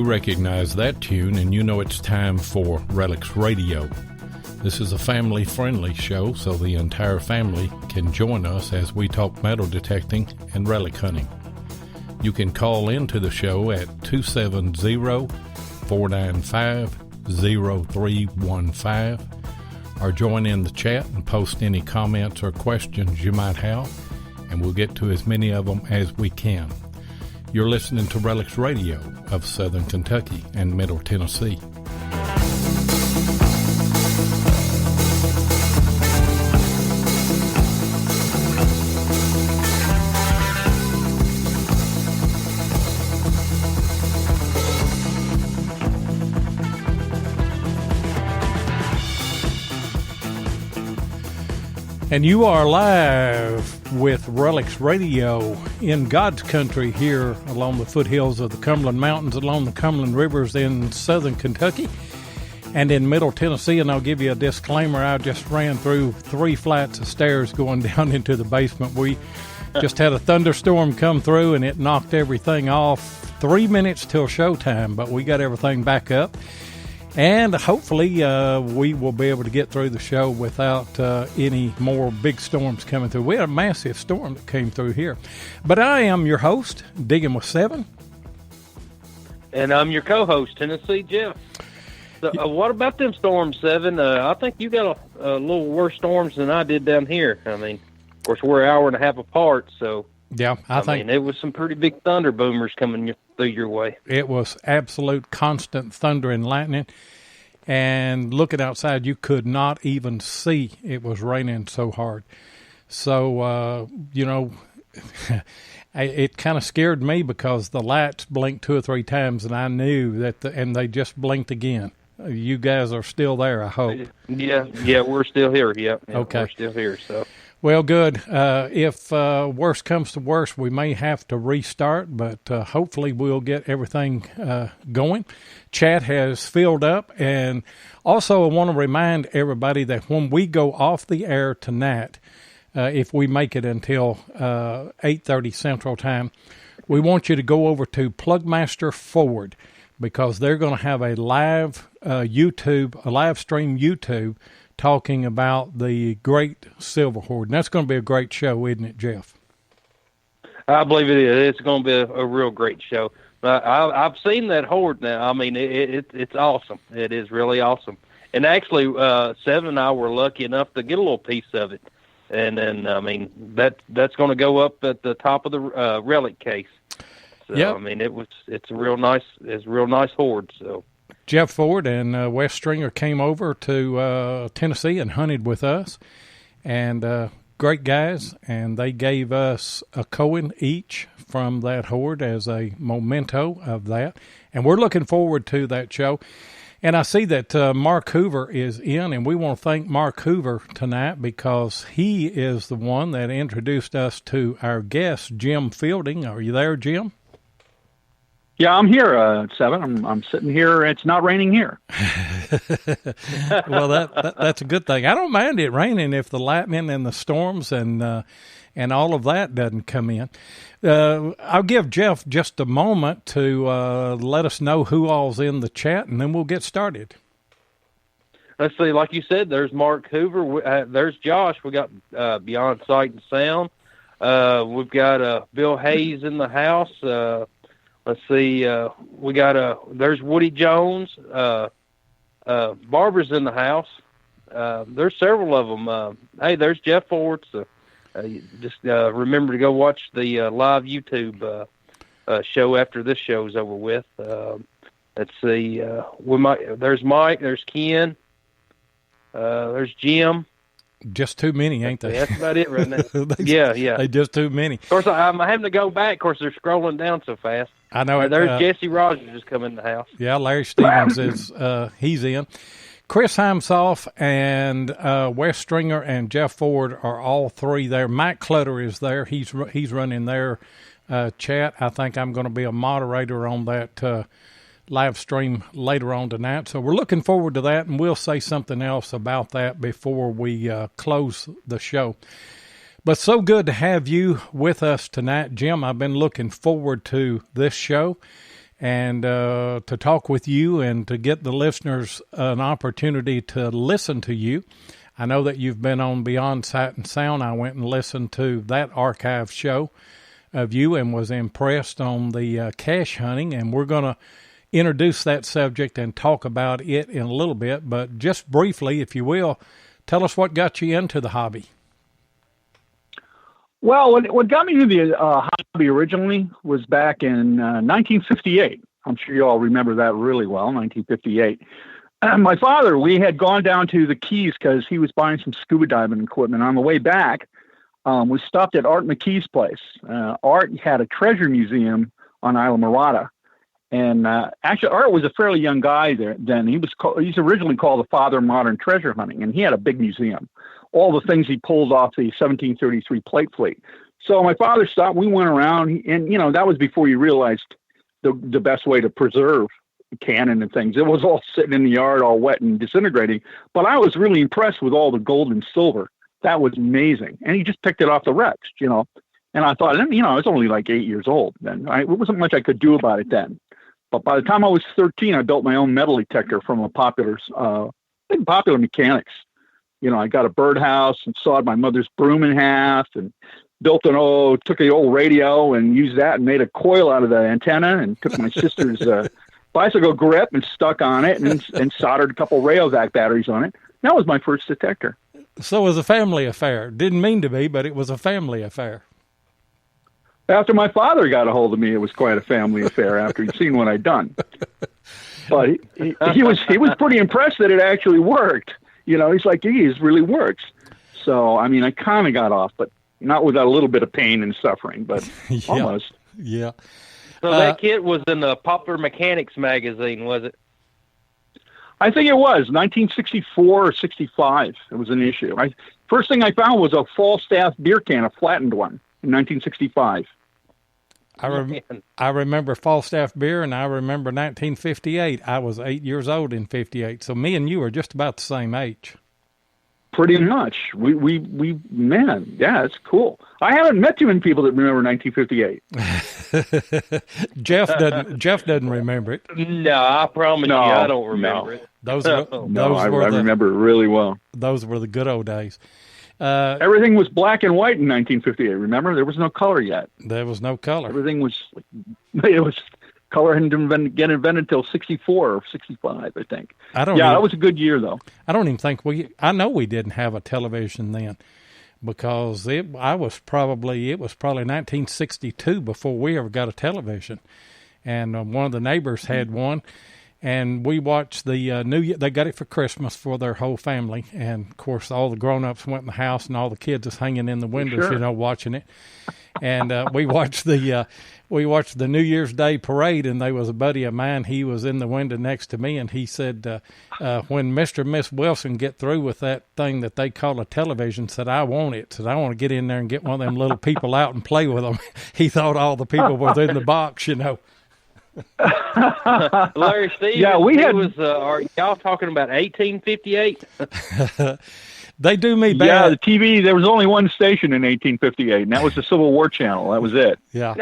Recognize that tune, and you know it's time for Relics Radio. This is a family-friendly show, so the entire family can join us as we talk metal detecting and relic hunting. You can call into the show at 270-495-0315 or join in the chat and post any comments or questions you might have, and we'll get to as many of them as we can. You're listening to Relics Radio of Southern Kentucky and Middle Tennessee. And you are live with Relics Radio in God's country here along the foothills of the Cumberland Mountains, along the Cumberland Rivers in southern Kentucky and in Middle Tennessee. And I'll give you a disclaimer. I just ran through 3 flights of stairs going down into the basement. We just had a thunderstorm come through and it knocked everything off. 3 minutes till showtime, but we got everything back up. And hopefully we will be able to get through the show without any more big storms coming through. We had a massive storm that came through here. But I am your host, Digging with Seven. And I'm your co-host, Tennessee Jeff. So, what about them storms, Seven? I think you got a little worse storms than I did down here. I mean, of course, we're an hour and a half apart, so... Yeah, I think it was some pretty big thunder boomers coming through your way. It was absolute constant thunder and lightning, and looking outside, you could not even see. It was raining so hard. So, it kind of scared me because the lights blinked 2 or 3 times, and I knew that, and they just blinked again. You guys are still there, I hope. Yeah, we're still here. Yeah, okay. We're still here, so... Well, good. If worse comes to worse, we may have to restart, but hopefully we'll get everything going. Chat has filled up, and also I want to remind everybody that when we go off the air tonight, if we make it until 8:30 Central Time, we want you to go over to Plugmaster Forward because they're going to have a live live stream YouTube talking about the Great Silver Horde. And that's going to be a great show, isn't it, Jeff? I believe it is. It's going to be a real great show. I've seen that horde now. I mean, it's awesome. It is really awesome. And actually, Seven and I were lucky enough to get a little piece of it. And I mean, that's going to go up at the top of the relic case. So, yep. I mean, it's a real nice horde, so... Jeff Ford and Wes Stringer came over to Tennessee and hunted with us, and great guys, and they gave us a Cohen each from that horde as a memento of that, and we're looking forward to that show. And I see that Mark Hoover is in, and we want to thank Mark Hoover tonight because he is the one that introduced us to our guest, Jim Fielding. Are you there, Jim? Yeah, I'm here, Seven. I'm sitting here. It's not raining here. Well, that's a good thing. I don't mind it raining if the lightning and the storms and all of that doesn't come in. I'll give Jeff just a moment to let us know who all's in the chat, and then we'll get started. Let's see. Like you said, there's Mark Hoover. There's Josh. We got Beyond Sight and Sound. We've got Bill Hayes in the house. Let's see, we got there's Woody Jones, Barbara's in the house. There's several of them. Hey, there's Jeff Ford. So, just remember to go watch the live YouTube show after this show's over with. Let's see, there's Mike, there's Ken, there's Jim. Just too many, ain't they? That's about it right now. Yeah. They're just too many. Of course, I'm having to go back. Of course, they're scrolling down so fast. I know it. There's Jesse Rogers just come in the house. Yeah, Larry Stevens is he's in. Chris Heimsoff and Wes Stringer and Jeff Ford are all three there. Mike Clutter is there. He's running their chat. I think I'm going to be a moderator on that live stream later on tonight. So we're looking forward to that, and we'll say something else about that before we close the show. But so good to have you with us tonight, Jim. I've been looking forward to this show and to talk with you and to get the listeners an opportunity to listen to you. I know that you've been on Beyond Sight and Sound. I went and listened to that archive show of you and was impressed on the cache hunting, and we're going to introduce that subject and talk about it in a little bit. But just briefly, if you will, tell us what got you into the hobby. Well, what got me into the hobby originally was back in 1958. I'm sure you all remember that really well, 1958. My father, we had gone down to the Keys because he was buying some scuba diving equipment. On the way back, we stopped at Art McKee's place. Art had a treasure museum on Isla Mirada. And actually, Art was a fairly young guy there then. He's originally called the father of modern treasure hunting, and he had a big museum. All the things he pulled off the 1733 plate fleet. So my father stopped. We went around, and that was before you realized the best way to preserve cannon and things. It was all sitting in the yard, all wet and disintegrating. But I was really impressed with all the gold and silver. That was amazing. And he just picked it off the wrecks, And I thought, I was only like 8 years old then. It wasn't much I could do about it then. But by the time I was 13, I built my own metal detector from a Popular Mechanics. I got a birdhouse and sawed my mother's broom in half and took the old radio and used that and made a coil out of the antenna and took my sister's bicycle grip and stuck on it and soldered a couple Rayovac batteries on it. That was my first detector. So it was a family affair. Didn't mean to be, but it was a family affair. After my father got a hold of me, it was quite a family affair after he'd seen what I'd done. But he was pretty impressed that it actually worked. He's like, it really works. So, I kind of got off, but not without a little bit of pain and suffering, but almost. Yeah. So that kit was in the Popular Mechanics magazine, was it? I think it was 1964 or 65. It was an issue. First thing I found was a Falstaff beer can, a flattened one, in 1965. I remember Falstaff beer, and I remember 1958. I was 8 years old in 58, so me and you are just about the same age. Pretty much. Man, yeah, it's cool. I haven't met too many people that remember 1958. Jeff doesn't remember it. No, I promise you, I don't remember it. I remember it really well. Those were the good old days. Everything was black and white in 1958. Remember, there was no color yet. There was no color. Everything was. Color hadn't get invented until 64 or 65, I think. That was a good year though. I don't even think I know we didn't have a television then, because it was probably 1962 before we ever got a television, and one of the neighbors had one. And we watched the they got it for Christmas for their whole family. And, of course, all the grown-ups went in the house and all the kids was hanging in the windows, sure. Watching it. And we watched the New Year's Day parade, and there was a buddy of mine. He was in the window next to me, and he said, when Mr. and Miss Wilson get through with that thing that they call a television, said, I want it. Said, I want to get in there and get one of them little people out and play with them. He thought all the people were in the box, Larry Stevens, are y'all talking about 1858? They do me bad. Yeah, the TV, there was only one station in 1858, and that was the Civil War channel. That was it. Yeah.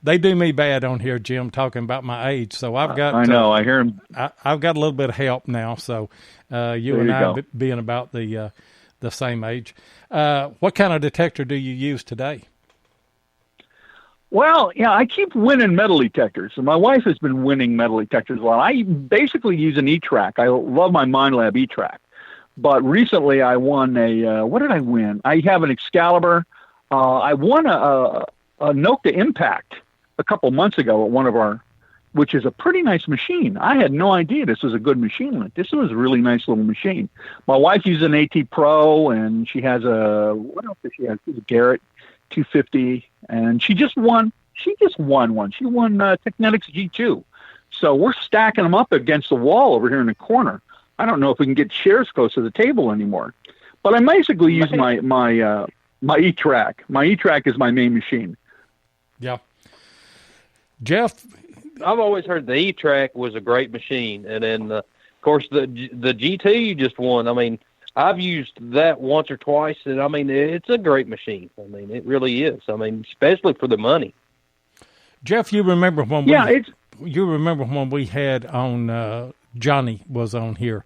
They do me bad on here, Jim, talking about my age. So I've got. I know. I hear him. I've got a little bit of help now. So you and I being about the same age. What kind of detector do you use today? Well, yeah, I keep winning metal detectors, and my wife has been winning metal detectors a lot. I basically use an E-Track. I love my MindLab E-Track. But recently I won what did I win? I have an Excalibur. I won a Nokta Impact a couple months ago at one of our, which is a pretty nice machine. I had no idea this was a good machine. This was a really nice little machine. My wife uses an AT Pro, and she has what else does she have? She's a Garrett 250, and she just won one. She won Technetics G2. So we're stacking them up against the wall over here in the corner. I don't know if we can get chairs close to the table anymore. But I basically use my E-Track. My E-Track is my main machine. Yeah. Jeff? I've always heard the E-Track was a great machine. And then, of course, the GT you just won. I mean, I've used that once or twice, and, I mean, it's a great machine. I mean, it really is. I mean, especially for the money. Jeff, you remember when we had on Johnny was on here.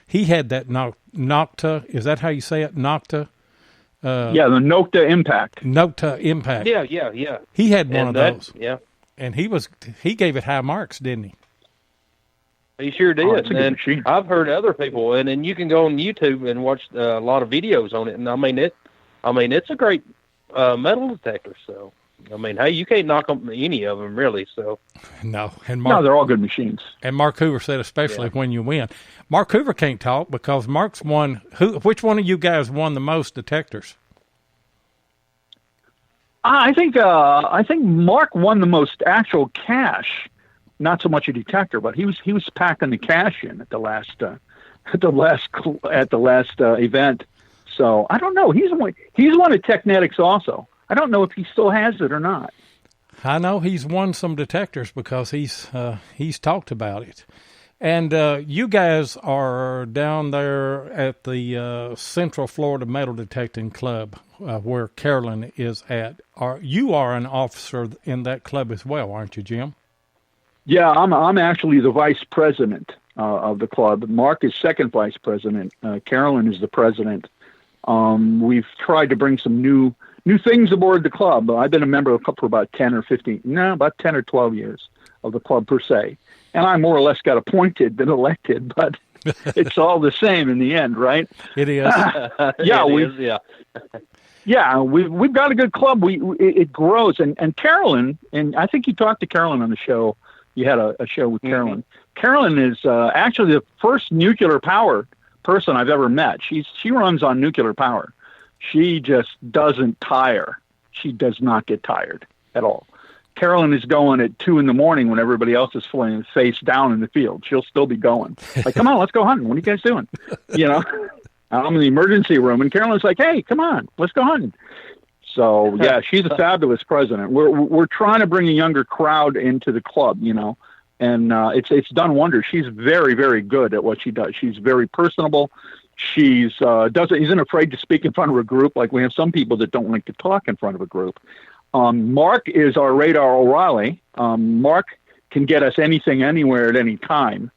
He had that Nocta. Is that how you say it? Nocta? The Nocta Impact. Nocta Impact. Yeah. He had one of those. Yeah. And he gave it high marks, didn't he? He sure did. And I've heard other people, and then you can go on YouTube and watch a lot of videos on it. And I mean, it's a great metal detector. So, I mean, hey, you can't knock on any of them, really. So, no, they're all good machines. And Mark Hoover said, especially when you win. Mark Hoover can't talk because Mark's won. Which one of you guys won the most detectors? I think Mark won the most actual cash. Not so much a detector, but he was packing the cash in at the last event. So I don't know. He's won at Technetics also. I don't know if he still has it or not. I know he's won some detectors because he's talked about it. And you guys are down there at the Central Florida Metal Detecting Club, where Carolyn is at. You are an officer in that club as well, aren't you, Jim? Yeah, I'm actually the vice president of the club. Mark is second vice president. Carolyn is the president. We've tried to bring some new things aboard the club. I've been a member of the club for about 10 or 12 years of the club per se. And I more or less got appointed than elected, but it's all the same in the end, right? It is. We've got a good club. It grows. And Carolyn, and I think you talked to Carolyn on the show. You had a show with Carolyn. Carolyn is actually the first nuclear power person I've ever met. She runs on nuclear power. She just doesn't tire. She does not get tired at all. Carolyn is going at 2 a.m. when everybody else is flying face down in the field. She'll still be going. Like, come on, let's go hunting. What are you guys doing? I'm in the emergency room, and Carolyn's like, hey, come on, let's go hunting. So, yeah, she's a fabulous president. We're trying to bring a younger crowd into the club, and it's done wonders. She's very, very good at what she does. She's very personable. She's isn't afraid to speak in front of a group. Like we have some people that don't like to talk in front of a group. Mark is our Radar O'Reilly. Mark can get us anything, anywhere, at any time.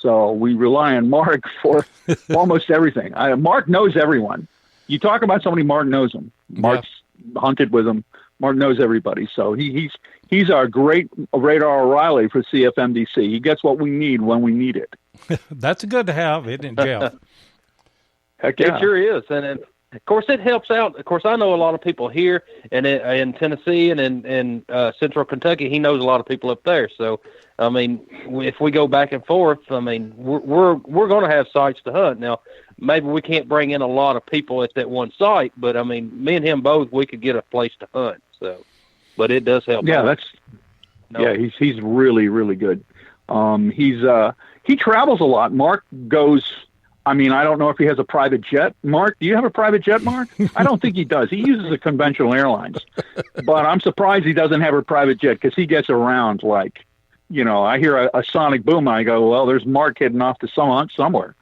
So we rely on Mark for almost everything. Mark knows everyone. You talk about somebody, Mark knows them. Mark's hunted with them. Mark knows everybody. So he's our great Radar O'Reilly for CFMDC. He gets what we need when we need it. That's good to have, isn't it, Jeff? Heck yeah. It sure is. And of course, it helps out. Of course, I know a lot of people here in Tennessee and in Central Kentucky. He knows a lot of people up there. So, I mean, if we go back and forth, I mean, we're going to have sites to hunt. Now, maybe we can't bring in a lot of people at that one site, but I mean, me and him both, we could get a place to hunt. So, but it does help. Yeah, he's really, really good. He travels a lot. Mark goes. I mean, I don't know if he has a private jet. Mark, do you have a private jet, Mark? I don't think he does. He uses the conventional airlines. But I'm surprised he doesn't have a private jet because he gets around like, I hear a sonic boom and I go, well, there's Mark heading off to somewhere.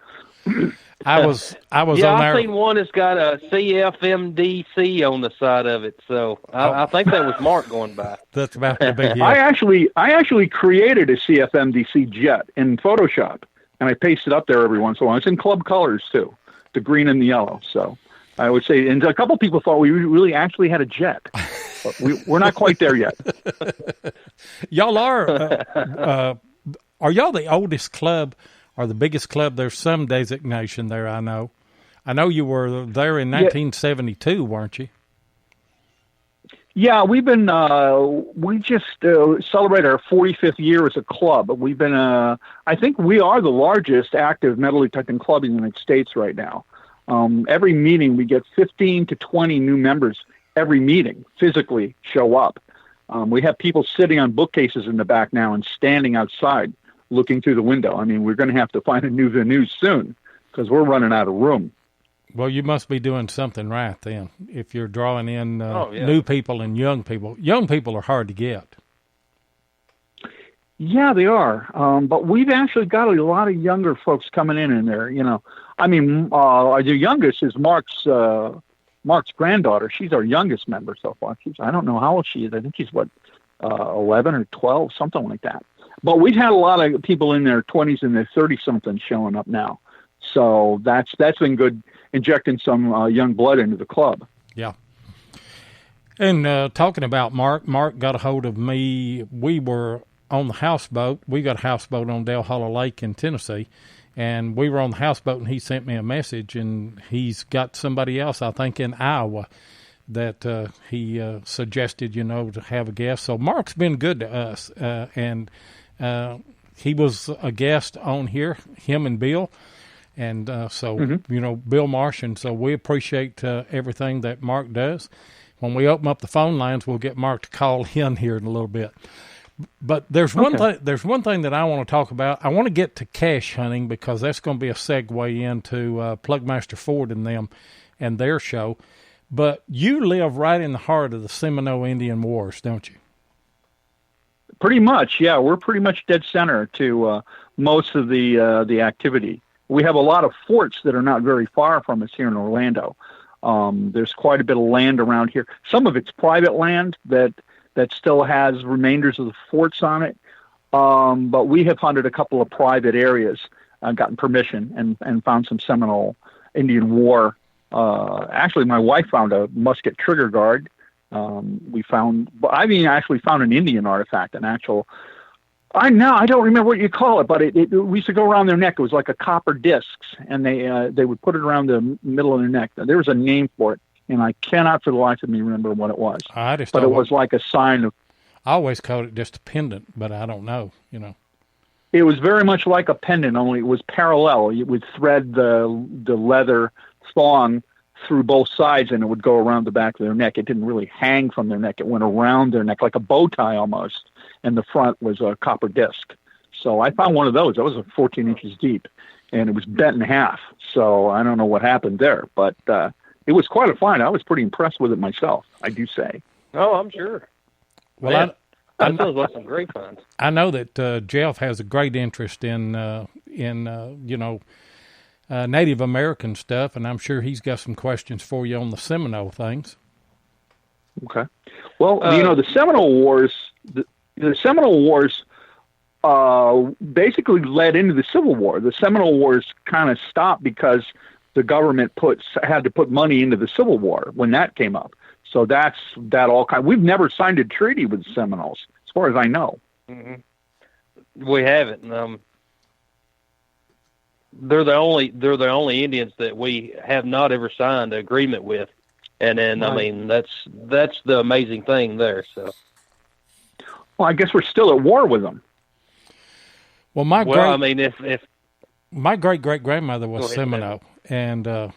I was I've seen one that's got a CFMDC on the side of it. So I think that was Mark going by. That's about the big hit. I actually created a CFMDC jet in Photoshop. And I paste it up there every once in a while. It's in club colors, too, the green and the yellow. So I would say, and a couple people thought we really actually had a jet. But we're not quite there yet. Y'all are y'all the oldest club or the biggest club? There's some designation there, I know. I know you were there in 1972, weren't you? Yeah, we've been, we just celebrated our 45th year as a club. We've been, I think we are the largest active metal detecting club in the United States right now. Every meeting, we get 15 to 20 new members every meeting physically show up. We have people sitting on bookcases in the back now and standing outside looking through the window. I mean, we're going to have to find a new venue soon because we're running out of room. Well, you must be doing something right then if you're drawing in yeah. new people and young people. Young people are hard to get. Yeah, they are. But we've actually got a lot of younger folks coming in there. You know, I mean, the youngest is Mark's granddaughter. She's our youngest member so far. I don't know how old she is. I think she's 11 or 12, something like that. But we've had a lot of people in their 20s and their 30-something showing up now. So that's been good, injecting some young blood into the club. Yeah. And talking about Mark got a hold of me. We were on the houseboat. We got a houseboat on Dale Hollow Lake in Tennessee. And we were on the houseboat, and he sent me a message, and he's got somebody else, I think, in Iowa that he suggested, to have a guest. So Mark's been good to us, and he was a guest on here, him and Bill, and Bill Marsh, and so we appreciate everything that Mark does. When we open up the phone lines, we'll get Mark to call in here in a little bit. But there's one thing that I want to talk about. I want to get to cash hunting because that's going to be a segue into Plugmaster Ford and them and their show. But you live right in the heart of the Seminole Indian Wars, don't you? Pretty much, yeah. We're pretty much dead center to most of the activity. We have a lot of forts that are not very far from us here in Orlando. There's quite a bit of land around here. Some of it's private land that still has remainders of the forts on it. But we have hunted a couple of private areas, gotten permission, and found some Seminole Indian War. Actually, my wife found a musket trigger guard. I actually found an Indian artifact, I don't remember what you call it, but we used to go around their neck. It was like a copper discs, and they would put it around the middle of their neck. There was a name for it, and I cannot for the life of me remember what it was. But it was like a sign of... I always called it just a pendant, but I don't know, It was very much like a pendant, only it was parallel. You would thread the leather thong through both sides, and it would go around the back of their neck. It didn't really hang from their neck. It went around their neck like a bow tie almost, and the front was a copper disc. So I found one of those. That was 14 inches deep, and it was bent in half. So I don't know what happened there, but it was quite a find. I was pretty impressed with it myself, I do say. Oh, I'm sure. Well, that sounds like some great finds. I know that Jeff has a great interest in Native American stuff, and I'm sure he's got some questions for you on the Seminole things. Okay. Well, the Seminole Wars, the Seminole Wars basically led into the Civil War. The Seminole Wars kind of stopped because the government had to put money into the Civil War when that came up. So that all kind. We've never signed a treaty with the Seminoles, as far as I know. Mm-hmm. We haven't. They're the only Indians that we have not ever signed an agreement with, and then right. I mean that's the amazing thing there. So, well, I guess we're still at war with them. Well, my great great grandmother was Seminole, and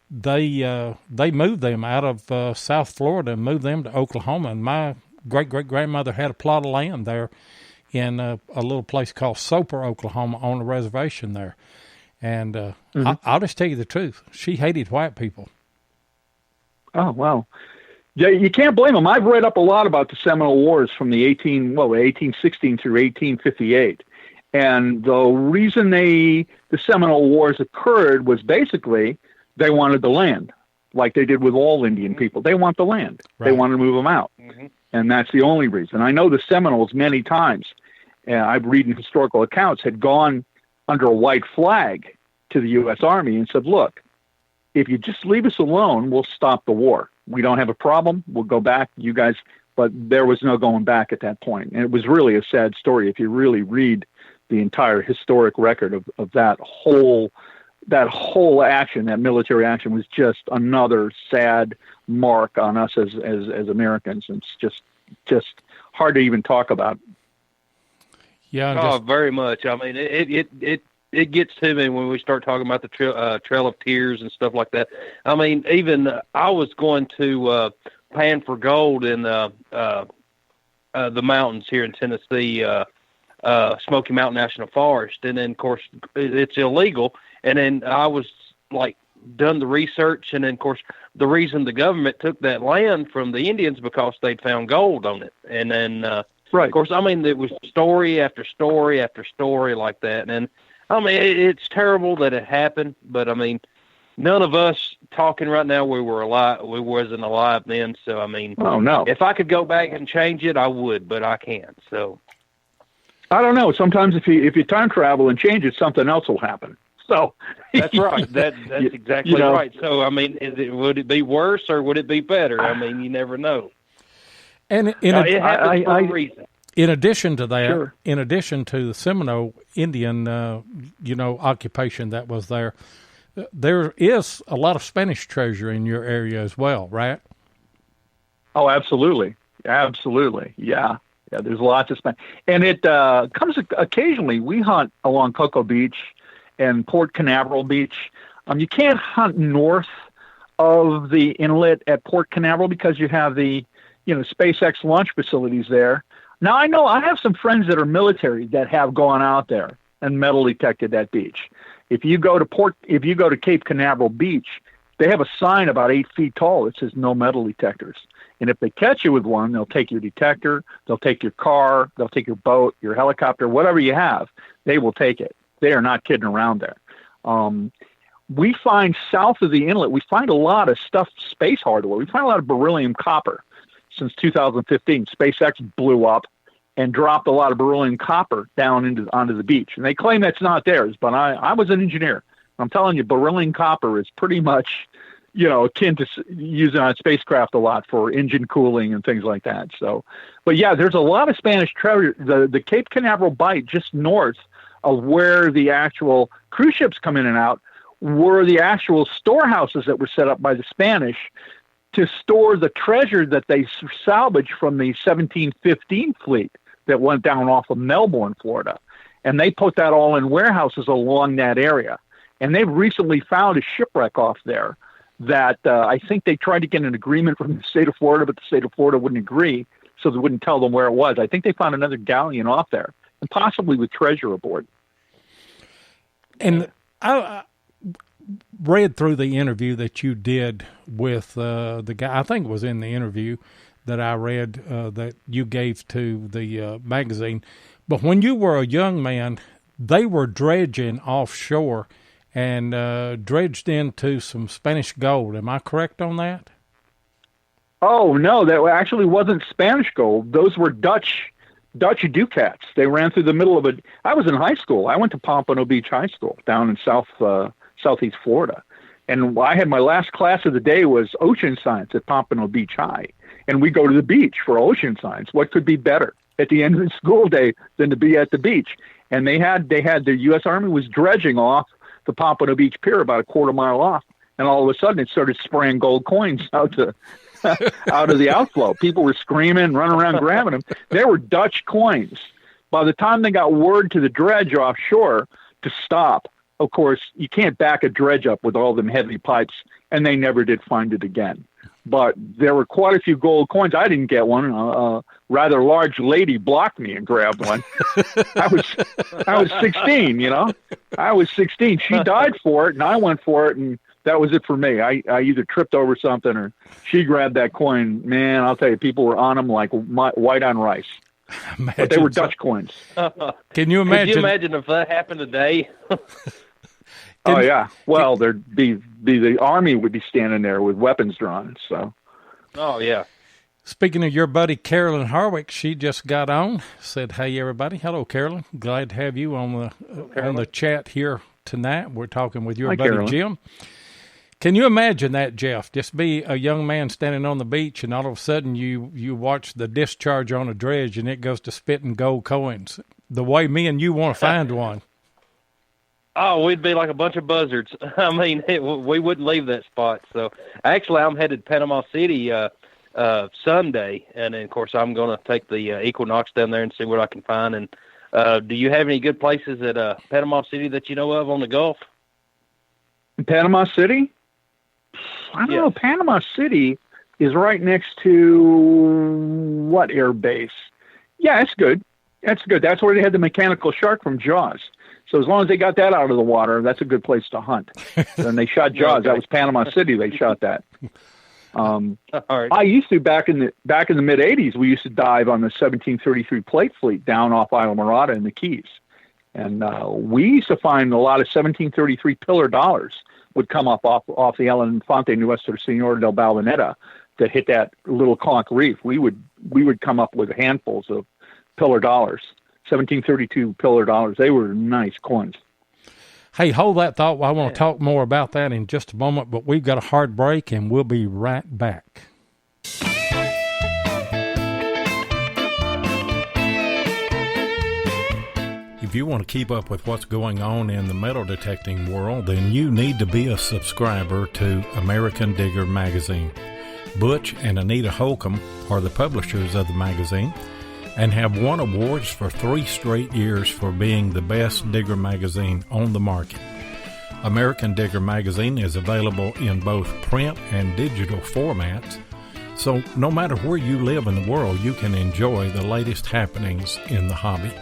they moved them out of South Florida and moved them to Oklahoma. And my great great grandmother had a plot of land there in a little place called Soper, Oklahoma, on a reservation there. And I'll just tell you the truth. She hated white people. Oh, wow. Yeah, you can't blame them. I've read up a lot about the Seminole Wars from the 1816 through 1858. And the reason the Seminole Wars occurred was basically they wanted the land, like they did with all Indian people. They want the land. Right. They want to move them out. Mm-hmm. And that's the only reason. I know the Seminoles many times, I've read in historical accounts, had gone under a white flag to the U.S. Army and said, look, if you just leave us alone, we'll stop the war. We don't have a problem. We'll go back, you guys. But there was no going back at that point. And it was really a sad story if you really read the entire historic record of that whole action. That military action was just another sad mark on us as Americans. And it's just hard to even talk about. Yeah. Very much. I mean, it gets to me when we start talking about the Trail of Tears and stuff like that. I mean, even I was going to Pan for Gold in the mountains here in Tennessee, Smoky Mountain National Forest, and then of course it's illegal. And then I was like done the research, and then of course the reason the government took that land from the Indians because they'd found gold on it, and then Right. of course, I mean, it was story after story after story like that. And I mean, it's terrible that it happened, but I mean, none of us talking right now, we wasn't alive then. So, I mean, Oh, no. if I could go back and change it, I would, but I can't. So I don't know. Sometimes if you time travel and change it, something else will happen. So that's right. That's exactly know. right. So, I mean, would it be worse or would it be better? I mean, you never know. And It happens for a reason. in addition to that, Sure. in addition to the Seminole Indian, occupation that was there, there is a lot of Spanish treasure in your area as well, right? Oh, absolutely. Absolutely. Yeah. Yeah, there's lots of Spanish. And it comes occasionally. We hunt along Cocoa Beach and Port Canaveral Beach. You can't hunt north of the inlet at Port Canaveral because you have the, SpaceX launch facilities there. Now, I have some friends that are military that have gone out there and metal detected that beach. If you go to Cape Canaveral Beach, they have a sign about 8 feet tall that says no metal detectors. And if they catch you with one, they'll take your detector, they'll take your car, they'll take your boat, your helicopter, whatever you have, they will take it. They are not kidding around there. We find south of the inlet, we find a lot of space hardware. We find a lot of beryllium copper. Since 2015, SpaceX blew up and dropped a lot of beryllium copper down onto the beach. And they claim that's not theirs, but I was an engineer. I'm telling you, beryllium copper is pretty much, akin to using on spacecraft a lot for engine cooling and things like that. So, but yeah, there's a lot of Spanish treasure. The Cape Canaveral Bight, just north of where the actual cruise ships come in and out, were the actual storehouses that were set up by the Spanish to store the treasure that they salvaged from the 1715 fleet that went down off of Melbourne, Florida. And they put that all in warehouses along that area. And they've recently found a shipwreck off there that I think they tried to get an agreement from the state of Florida, but the state of Florida wouldn't agree, so they wouldn't tell them where it was. I think they found another galleon off there, and possibly with treasure aboard. And I read through the interview that you did with the guy. I think it was in the interview that I read that you gave to the magazine. But when you were a young man, they were dredging offshore and dredged into some Spanish gold. Am I correct on that? Oh, no, that actually wasn't Spanish gold. Those were Dutch ducats. They ran through the middle of it. I was in high school. I went to Pompano Beach High School down in Southeast Florida. And I had my last class of the day was ocean science at Pompano Beach High. And we go to the beach for ocean science. What could be better at the end of the school day than to be at the beach? And they had the U.S. Army was dredging off the Pompano Beach Pier about a quarter mile off. And all of a sudden it started spraying gold coins out of the outflow. People were screaming, running around grabbing them. They were Dutch coins. By the time they got word to the dredge offshore to stop, of course, you can't back a dredge up with all them heavy pipes, and they never did find it again. But there were quite a few gold coins. I didn't get one. A rather large lady blocked me and grabbed one. I was 16, I was 16. She died for it, and I went for it, and that was it for me. I either tripped over something or she grabbed that coin. Man, I'll tell you, people were on them like white on rice. But they were Dutch coins. Can you imagine? Could you imagine if that happened today? Oh, yeah. Well, there'd be the Army would be standing there with weapons drawn. So. Oh, yeah. Speaking of your buddy Carolyn Harwick, she just got on. Said, "Hey, everybody! Hello, Carolyn. Glad to have you on the chat here tonight. We're talking with your Hi, buddy Carolyn. Jim." Can you imagine that, Jeff? Just be a young man standing on the beach, and all of a sudden you watch the discharge on a dredge, and it goes to spitting gold coins. The way me and you want to find one. Oh, we'd be like a bunch of buzzards. I mean, we wouldn't leave that spot. So, actually, I'm headed to Panama City Sunday, and then, of course, I'm going to take the Equinox down there and see what I can find. And do you have any good places at Panama City that you know of on the Gulf? Panama City? I don't Yes. know. Panama City is right next to what air base? Yeah, that's good. That's good. That's where they had the mechanical shark from Jaws. So as long as they got that out of the water, that's a good place to hunt. And they shot Jaws. Okay. That was Panama City. They shot that. Right. I used to back in the mid '80s. We used to dive on the 1733 plate fleet down off Isla Morada in the Keys, and we used to find a lot of 1733 pillar dollars would come up off the El Infante Nuestra Senora del Balvanera that hit that little conch reef. We would come up with handfuls of pillar dollars, 1732 pillar dollars. They were nice coins. Hey, hold that thought. I want to talk more about that in just a moment, but we've got a hard break, and we'll be right back. If you want to keep up with what's going on in the metal detecting world, then you need to be a subscriber to American Digger magazine. Butch and Anita Holcomb are the publishers of the magazine and have won awards for 3 straight years for being the best digger magazine on the market. American Digger magazine is available in both print and digital formats, so no matter where you live in the world, you can enjoy the latest happenings in the hobby.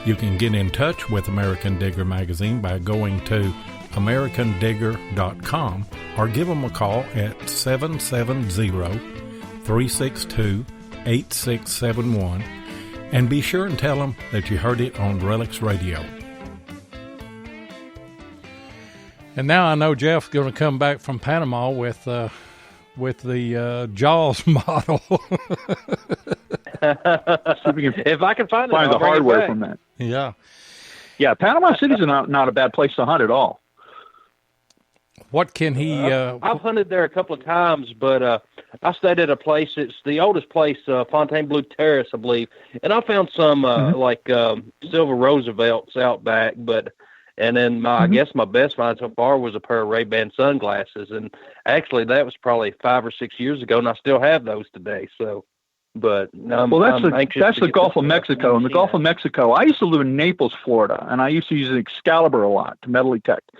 You can get in touch with American Digger magazine by going to americandigger.com or give them a call at 770-362-8671, and be sure and tell them that you heard it on Relics Radio. And now I know Jeff's going to come back from Panama with the Jaws model. If I can find the hardware from that. Yeah. Yeah, Panama City's not a bad place to hunt at all. What can he... I've hunted there a couple of times, but I stayed at a place, it's the oldest place, Fontainebleau Terrace, I believe, and I found some Silver Roosevelts out back, and then I guess my best find so far was a pair of Ray-Ban sunglasses, and actually that was probably 5 or 6 years ago, and I still have those today, so... But that's the Gulf of Mexico. In the Gulf of Mexico, I used to live in Naples, Florida, and I used to use an Excalibur a lot to metal detect.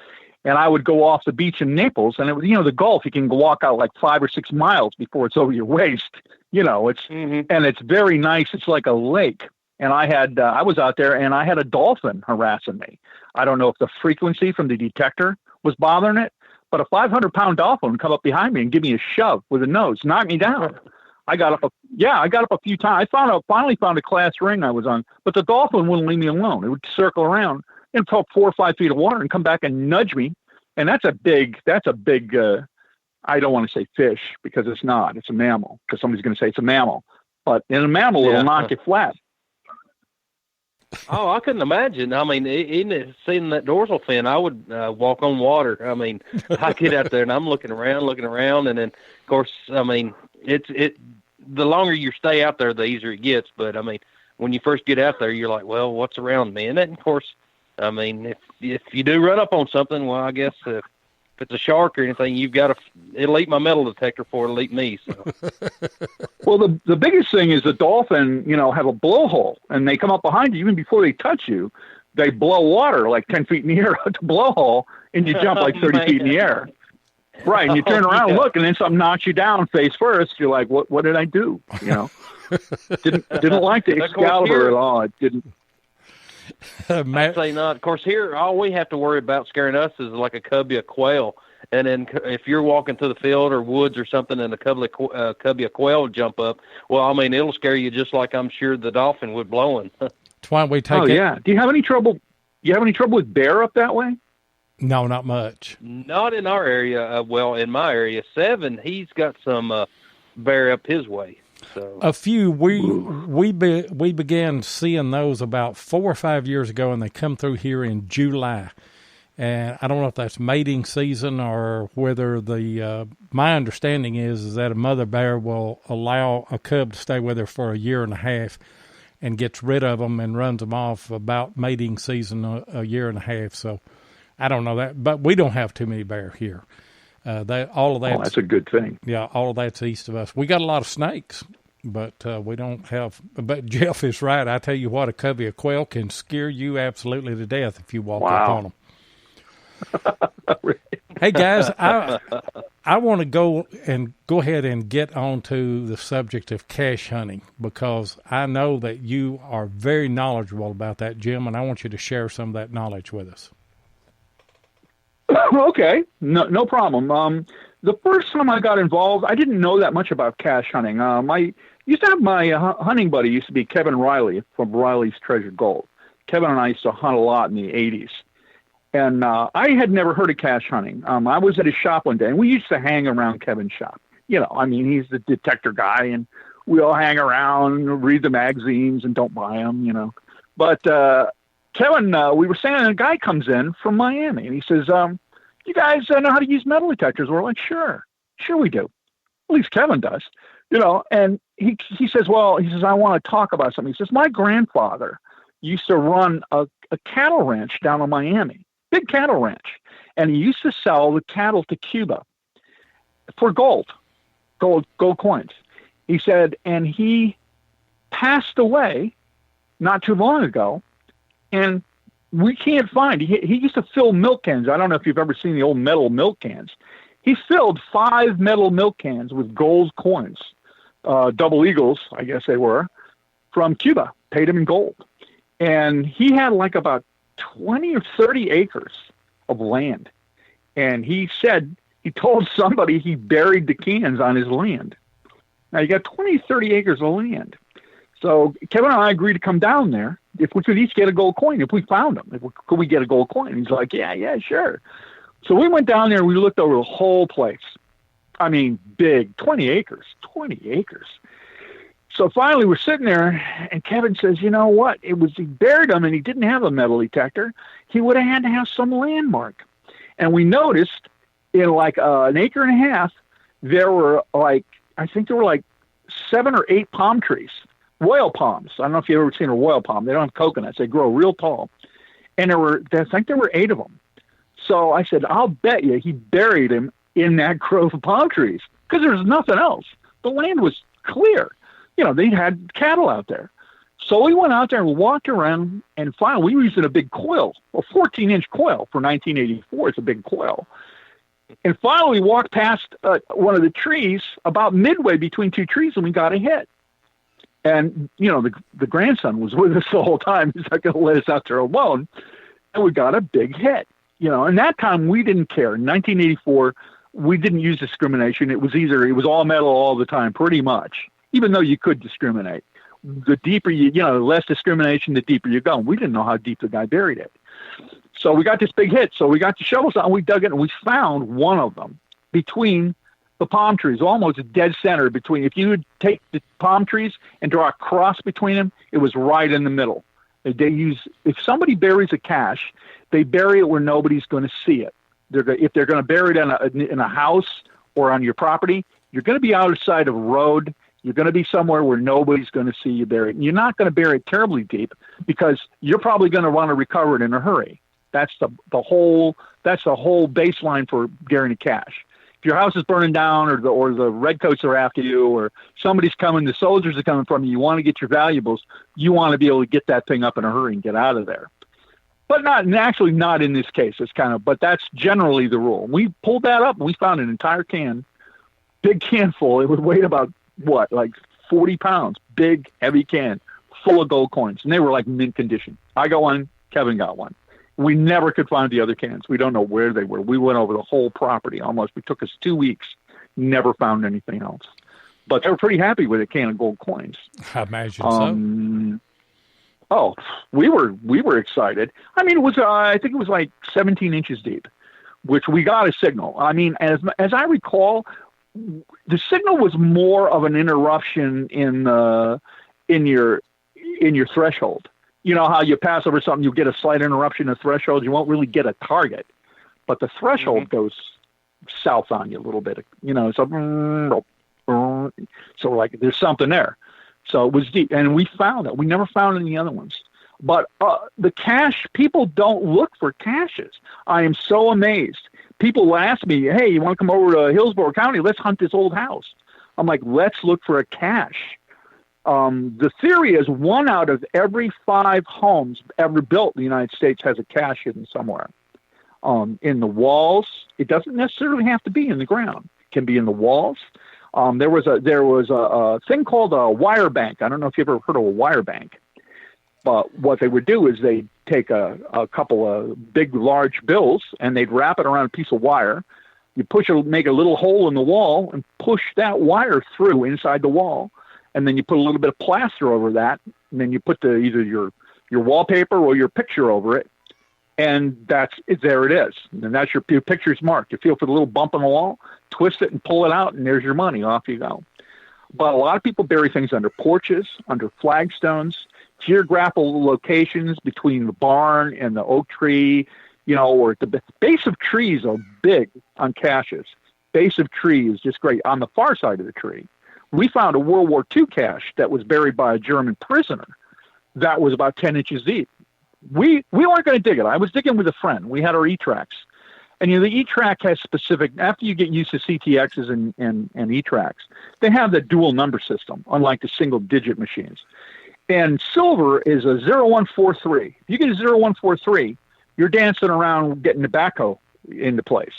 And I would go off the beach in Naples, and it was, the Gulf, you can walk out like 5 or 6 miles before it's over your waist. And it's very nice. It's like a lake. And I was out there, and I had a dolphin harassing me. I don't know if the frequency from the detector was bothering it, but a 500-pound dolphin would come up behind me and give me a shove with a nose, knock me down. I got up a few times. I finally found a class ring I was on, but the dolphin wouldn't leave me alone. It would circle around and talk 4 or 5 feet of water and come back and nudge me. And that's a big, I don't want to say fish because it's not. It's a mammal because somebody's going to say it's a mammal. But in a mammal, it'll knock you flat. Oh, I couldn't imagine. I mean, even seeing that dorsal fin, I would walk on water. I mean, I get out there and I'm looking around, and then, of course, I mean, the longer you stay out there, the easier it gets. But I mean, when you first get out there, you're like, well, what's around me? And then, of course, I mean, if you do run up on something, well, I guess if it's a shark or anything, it'll eat my metal detector before it'll eat me. So. Well, the biggest thing is the dolphin, have a blowhole, and they come up behind you even before they touch you. They blow water like 10 feet in the air out the blowhole, and you jump like 30 feet in the air. Right, and you turn around and look, and then something knocks you down face first. You're like, "What did I do?" Didn't like the Excalibur at all. It didn't. I'd say not. Of course, here all we have to worry about scaring us is like a cubby of quail. And then if you're walking through the field or woods or something, and a cubby of quail will jump up, well, I mean, it'll scare you just like I'm sure the dolphin would blowing. That's why we take. Yeah. Do you have any trouble? With bear up that way? No, not much. Not in our area. Well, in my area, 7, he's got some bear up his way. So a few. We began seeing those about 4 or 5 years ago, and they come through here in July. And I don't know if that's mating season or whether my understanding is that a mother bear will allow a cub to stay with her for a year and a half and gets rid of them and runs them off about mating season a year and a half. So I don't know that, but we don't have too many bear here. That's a good thing. Yeah, all of that's east of us. We got a lot of snakes, but we don't have. But Jeff is right. I tell you what, a covey of quail can scare you absolutely to death if you walk up on them. Hey guys, I want to go ahead and get onto the subject of cache hunting, because I know that you are very knowledgeable about that, Jim, and I want you to share some of that knowledge with us. Okay, no problem. The first time I got involved, I didn't know that much about cache hunting. I used to have my hunting buddy used to be Kevin Riley from Riley's Treasured Gold. Kevin and I used to hunt a lot in the 80s. And I had never heard of cache hunting. I was at his shop one day, and we used to hang around Kevin's shop. You know, I mean, he's the detector guy, and we all hang around, read the magazines, and don't buy them, you know. But Kevin, we were saying, and a guy comes in from Miami, and he says, you guys know how to use metal detectors? We're like, sure we do. At least Kevin does, you know. And he says, I want to talk about something. He says, my grandfather used to run a cattle ranch down in Miami. Big cattle ranch, and he used to sell the cattle to Cuba for gold coins. He said, and he passed away not too long ago, and we can't find. He used to fill milk cans. I don't know if you've ever seen the old metal milk cans. He filled 5 metal milk cans with gold coins, double eagles, I guess they were, from Cuba. Paid him in gold, and he had like about 20 or 30 acres of land. And he said, he told somebody he buried the cans on his land. Now you got 20, 30 acres of land. So Kevin and I agreed to come down there if we could each get a gold coin, if we found them. Could we get a gold coin? He's like, yeah, sure. So we went down there and we looked over the whole place. I mean, big, 20 acres. So finally, we're sitting there, and Kevin says, you know what? He buried them, and he didn't have a metal detector. He would have had to have some landmark. And we noticed in like an acre and a half, there were like 7 or 8 palm trees, royal palms. I don't know if you've ever seen a royal palm. They don't have coconuts. They grow real tall. And there were 8 of them. So I said, I'll bet you he buried him in that grove of palm trees, because there was nothing else. The land was clear. You know, they had cattle out there. So we went out there and walked around, and finally we were using a big coil, a 14-inch coil for 1984. It's a big coil. And finally we walked past one of the trees about midway between 2 trees, and we got a hit. And, you know, the grandson was with us the whole time. He's not going to let us out there alone. And we got a big hit, you know. And that time we didn't care. In 1984, we didn't use discrimination. It was all metal all the time, pretty much. Even though you could discriminate, the deeper the less discrimination, the deeper you go. We didn't know how deep the guy buried it. So we got this big hit. So we got the shovels out and we dug it, and we found one of them between the palm trees, almost dead center between. If you would take the palm trees and draw a cross between them, it was right in the middle. If somebody buries a cache, they bury it where nobody's going to see it. If they're going to bury it in a house or on your property, you're going to be outside of a road. You're going to be somewhere where nobody's going to see you bury it. And you're not going to bury it terribly deep, because you're probably going to want to recover it in a hurry. That's the whole baseline for burying a cache. If your house is burning down, or the redcoats are after you, or somebody's coming, the soldiers are coming from you, you want to get your valuables, you want to be able to get that thing up in a hurry and get out of there. But not in this case. But that's generally the rule. We pulled that up and we found an entire can, big can full. It would weigh about, like 40 pounds, big, heavy can full of gold coins. And they were like mint condition. I got one, Kevin got one. We never could find the other cans. We don't know where they were. We went over the whole property almost. It took us 2 weeks, never found anything else. But they were pretty happy with a can of gold coins. I imagine so. Oh, we were excited. I mean, it was, I think it was like 17 inches deep, which we got a signal. I mean, as I recall, the signal was more of an interruption in your threshold. You know how you pass over something, you get a slight interruption in the threshold. You won't really get a target, but the threshold goes south on you a little bit. You know, so like there's something there. So it was deep, and we found it. We never found any other ones. But the cache, people don't look for caches. I am so amazed. People ask me, hey, you want to come over to Hillsborough County? Let's hunt this old house. I'm like, let's look for a cache. The theory is 1 out of every 5 homes ever built in the United States has a cache hidden somewhere. in the walls. It doesn't necessarily have to be in the ground. It can be in the walls. There was a thing called a wire bank. I don't know if you ever heard of a wire bank. But what they would do is they'd take a couple of big, large bills, and they'd wrap it around a piece of wire. You make a little hole in the wall and push that wire through inside the wall. And then you put a little bit of plaster over that. And then you put either your wallpaper or your picture over it. And there it is. And that's your picture's marked. You feel for the little bump on the wall, twist it and pull it out, and there's your money. Off you go. But a lot of people bury things under porches, under flagstones, geographical locations between the barn and the oak tree, or at the base of trees are big on caches. Base of tree is just great. On the far side of the tree, we found a World War II cache that was buried by a German prisoner that was about 10 inches deep. We weren't going to dig it. I was digging with a friend. We had our E-Tracks. And the E-Track has specific, after you get used to CTXs and E-Tracks, they have the dual number system, unlike the single digit machines. And silver is a 0143. If you get a 0143, you're dancing around getting the backhoe into place.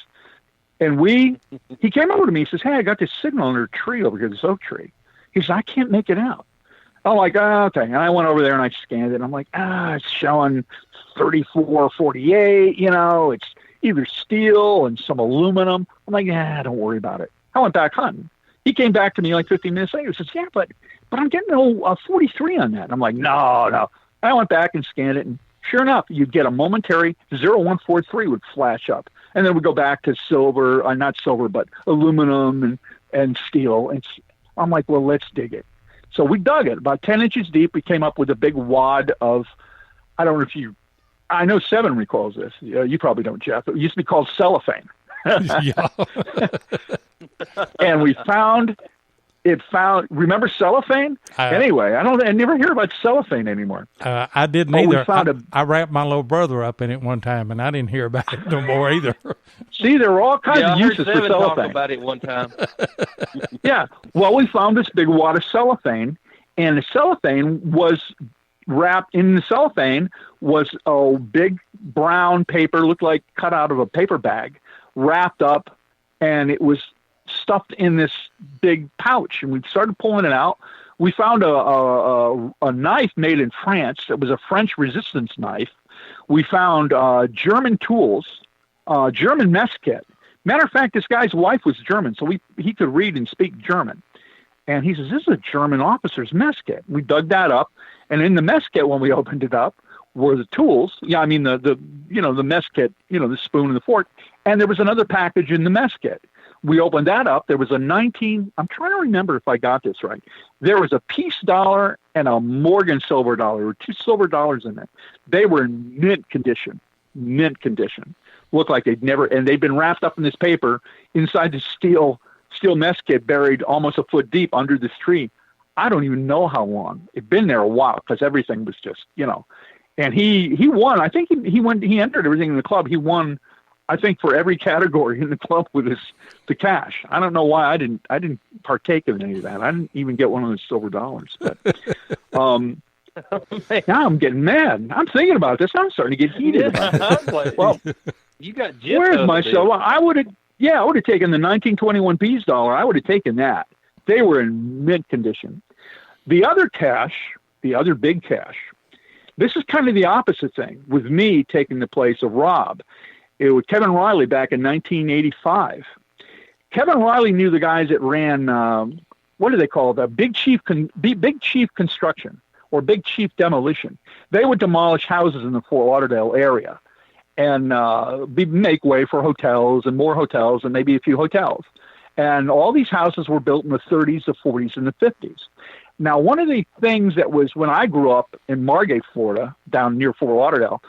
And he came over to me, he says, hey, I got this signal under a tree over here, this oak tree. He says, I can't make it out. I'm like, okay. And I went over there and I scanned it. And I'm like, it's showing 3448, it's either steel and some aluminum. I'm like, don't worry about it. I went back hunting. He came back to me like 15 minutes later. He says, yeah, but I'm getting a 43 on that. I'm like, no. I went back and scanned it, and sure enough, you'd get a momentary 0143 would flash up. And then we'd go back to silver, not silver, but aluminum and steel. And I'm like, well, let's dig it. So we dug it. About 10 inches deep, we came up with a big wad of, I don't know if I know Seven recalls this. You probably don't, Jeff. It used to be called cellophane. Yeah. And we found, remember cellophane? Anyway, I never hear about cellophane anymore. I didn't either. I wrapped my little brother up in it one time, and I didn't hear about it no more either. See, there were all kinds of uses for cellophane. I heard Seven talk about it one time. Yeah. Well, we found this big wad of cellophane, and the cellophane was wrapped in the cellophane was a big brown paper, looked like cut out of a paper bag, wrapped up, and it was stuffed in this big pouch. And we started pulling it out. We found a knife made in France. It was a French resistance knife. We found German tools, German mess kit. Matter of fact, this guy's wife was German, so he could read and speak German. And he says, this is a German officer's mess kit. We dug that up, and in the mess kit, when we opened it up, were the tools. Yeah, I mean the mess kit, the spoon and the fork. And there was another package in the mess kit. We opened that up. There was I'm trying to remember if I got this right. There was a peace dollar and a Morgan silver dollar, or two silver dollars in it. They were in mint condition. Looked like they'd been wrapped up in this paper inside the steel mess kit, buried almost a foot deep under this tree. I don't even know how long. It'd been there a while because everything was just, and he won. I think he entered everything in the club. He won, I think, for every category in the club with the cash. I don't know why I didn't partake in any of that. I didn't even get one of those silver dollars. But now I'm getting mad. I'm thinking about this. I'm starting to get heated about this. Well, you got where's my silver? I would have taken the 1921 peace dollar. I would have taken that. They were in mint condition. The other big cash, this is kind of the opposite thing, with me taking the place of Rob. It was Kevin Riley back in 1985. Kevin Riley knew the guys that ran, what do they call it? Big Chief Construction or Big Chief Demolition. They would demolish houses in the Fort Lauderdale area and make way for hotels and more hotels and maybe a few hotels. And all these houses were built in the 30s, the 40s, and the 50s. Now, one of the things that was when I grew up in Margate, Florida, down near Fort Lauderdale,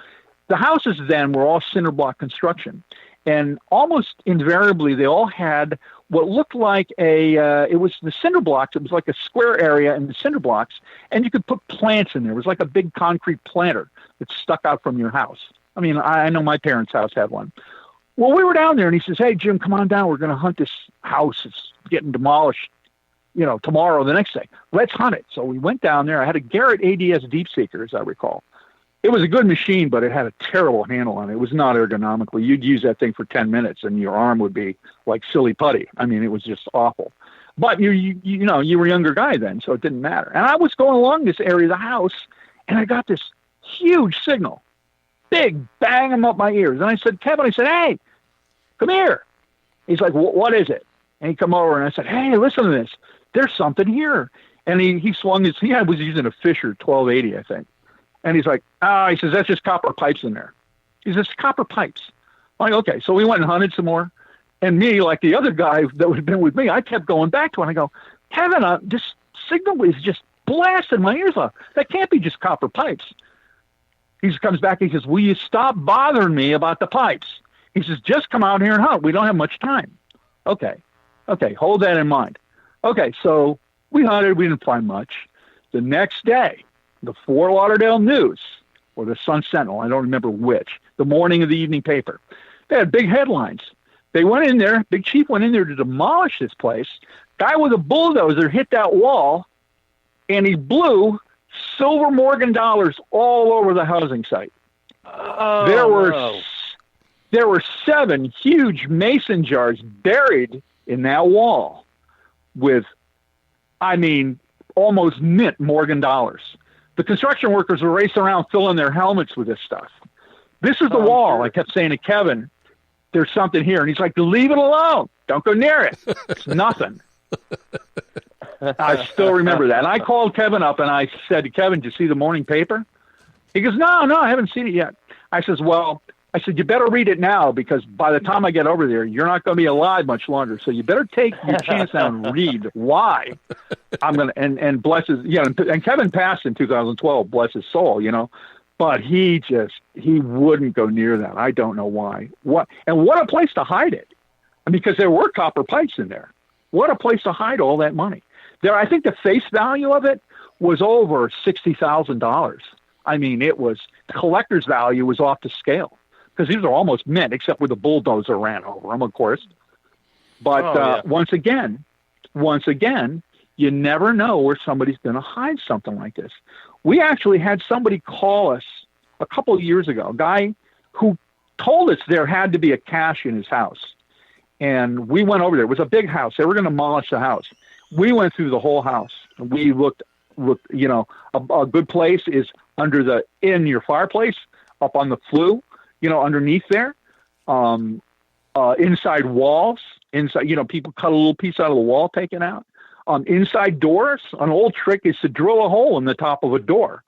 the houses then were all cinder block construction. And almost invariably, they all had what looked like it was the cinder blocks. It was like a square area in the cinder blocks, and you could put plants in there. It was like a big concrete planter that stuck out from your house. I mean, I know my parents' house had one. Well, we were down there, and he says, hey, Jim, come on down. We're going to hunt this house. It's getting demolished, tomorrow or the next day. Let's hunt it. So we went down there. I had a Garrett ADS Deep Seeker, as I recall. It was a good machine, but it had a terrible handle on it. It was not ergonomically. You'd use that thing for 10 minutes and your arm would be like silly putty. I mean, it was just awful. But you were a younger guy then, so it didn't matter. And I was going along this area of the house, and I got this huge signal, big bang 'em up my ears. And I said, Kevin, hey, come here. He's like, what is it? And he come over, and I said, hey, listen to this. There's something here. And he swung his, he was using a Fisher 1280, I think. And he's like, he says, that's just copper pipes in there. He says, copper pipes. I'm like, okay. So we went and hunted some more. And me, like the other guy that had been with me, I kept going back to it. And I go, Kevin, this signal is just blasting my ears off. That can't be just copper pipes. He comes back and he says, will you stop bothering me about the pipes? He says, just come out here and hunt. We don't have much time. Okay, hold that in mind. Okay, so we hunted. We didn't find much. The next day, the Fort Lauderdale News, or the Sun Sentinel, I don't remember which, the morning of the evening paper, they had big headlines. They went in there, Big Chief went in there to demolish this place. Guy with a bulldozer hit that wall, and he blew silver Morgan dollars all over the housing site. There were 7 huge mason jars buried in that wall with, I mean, almost mint Morgan dollars. The construction workers were racing around filling their helmets with this stuff. This is the wall. Sure. I kept saying to Kevin, there's something here. And he's like, leave it alone. Don't go near it. It's nothing. I still remember that. And I called Kevin up and I said to Kevin, did you see the morning paper? He goes, no, I haven't seen it yet. I said, you better read it now because by the time I get over there, you're not going to be alive much longer. So you better take your chance now and read why I'm going to, and bless his, and Kevin passed in 2012, bless his soul, but he wouldn't go near that. I don't know why. What a place to hide it. Because there were copper pipes in there. What a place to hide all that money. I think the face value of it was over $60,000. I mean, the collector's value was off the scale because these are almost mint, except where the bulldozer ran over them, of course. But once again, you never know where somebody's going to hide something like this. We actually had somebody call us a couple of years ago, a guy who told us there had to be a cache in his house. And we went over there. It was a big house. They were going to demolish the house. We went through the whole house. And we looked, a good place is in your fireplace, up on the flue, underneath there, inside walls, people cut a little piece out of the wall, take it out. Inside doors, an old trick is to drill a hole in the top of a door.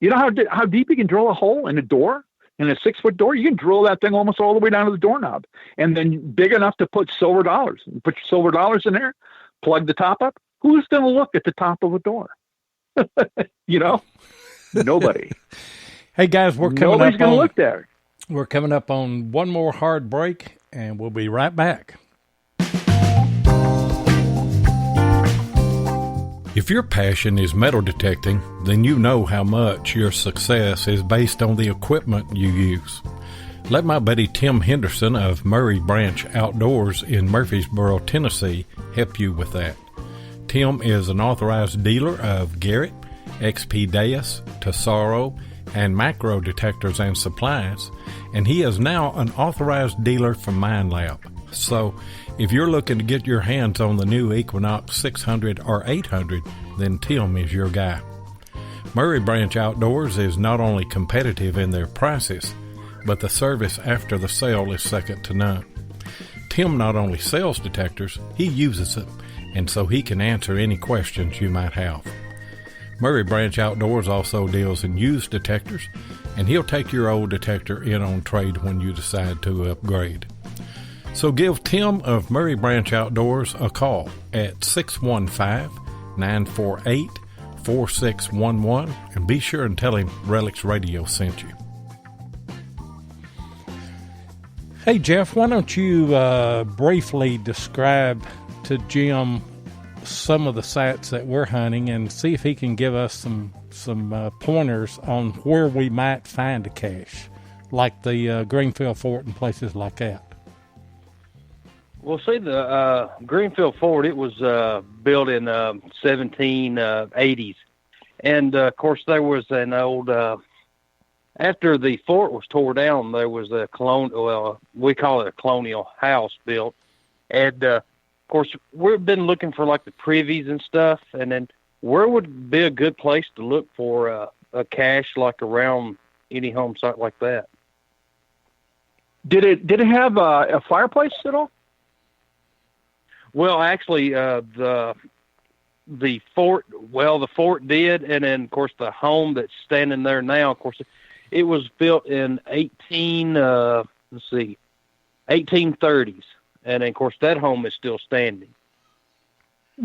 You know how deep you can drill a hole in a door? In a 6-foot door, you can drill that thing almost all the way down to the doorknob. And then big enough to put silver dollars. You put your silver dollars in there, plug the top up. Who's going to look at the top of a door? Nobody. Hey, guys, Nobody's going to look there. We're coming up on one more hard break, and we'll be right back. If your passion is metal detecting, then you know how much your success is based on the equipment you use. Let my buddy Tim Henderson of Murray Branch Outdoors in Murfreesboro, Tennessee, help you with that. Tim is an authorized dealer of Garrett, XP Deus, Tesoro, and Macro detectors and supplies, and he is now an authorized dealer for Mine Lab. So, if you're looking to get your hands on the new Equinox 600 or 800, then Tim is your guy. Murray Branch Outdoors is not only competitive in their prices, but the service after the sale is second to none. Tim not only sells detectors, he uses them, and so he can answer any questions you might have. Murray Branch Outdoors also deals in used detectors, and he'll take your old detector in on trade when you decide to upgrade. So give Tim of Murray Branch Outdoors a call at 615-948-4611 and be sure and tell him Relics Radio sent you. Hey, Jeff, why don't you briefly describe to Jim some of the sites that we're hunting and see if he can give us some pointers on where we might find a cache, like the Greenfield Fort and places like that. Well, see, the Greenfield Fort, it was built in 1780s. And, of course, there was an old after the fort was tore down, there was a we call it a colonial house built. And, of course, we've been looking for, like, the privies and stuff. And then where would be a good place to look for a cache, like, around any home site like that? Did it have a fireplace at all? Well, actually, the fort did, and then, of course, the home that's standing there now, of course, it was built in 1830s. And then, of course, that home is still standing.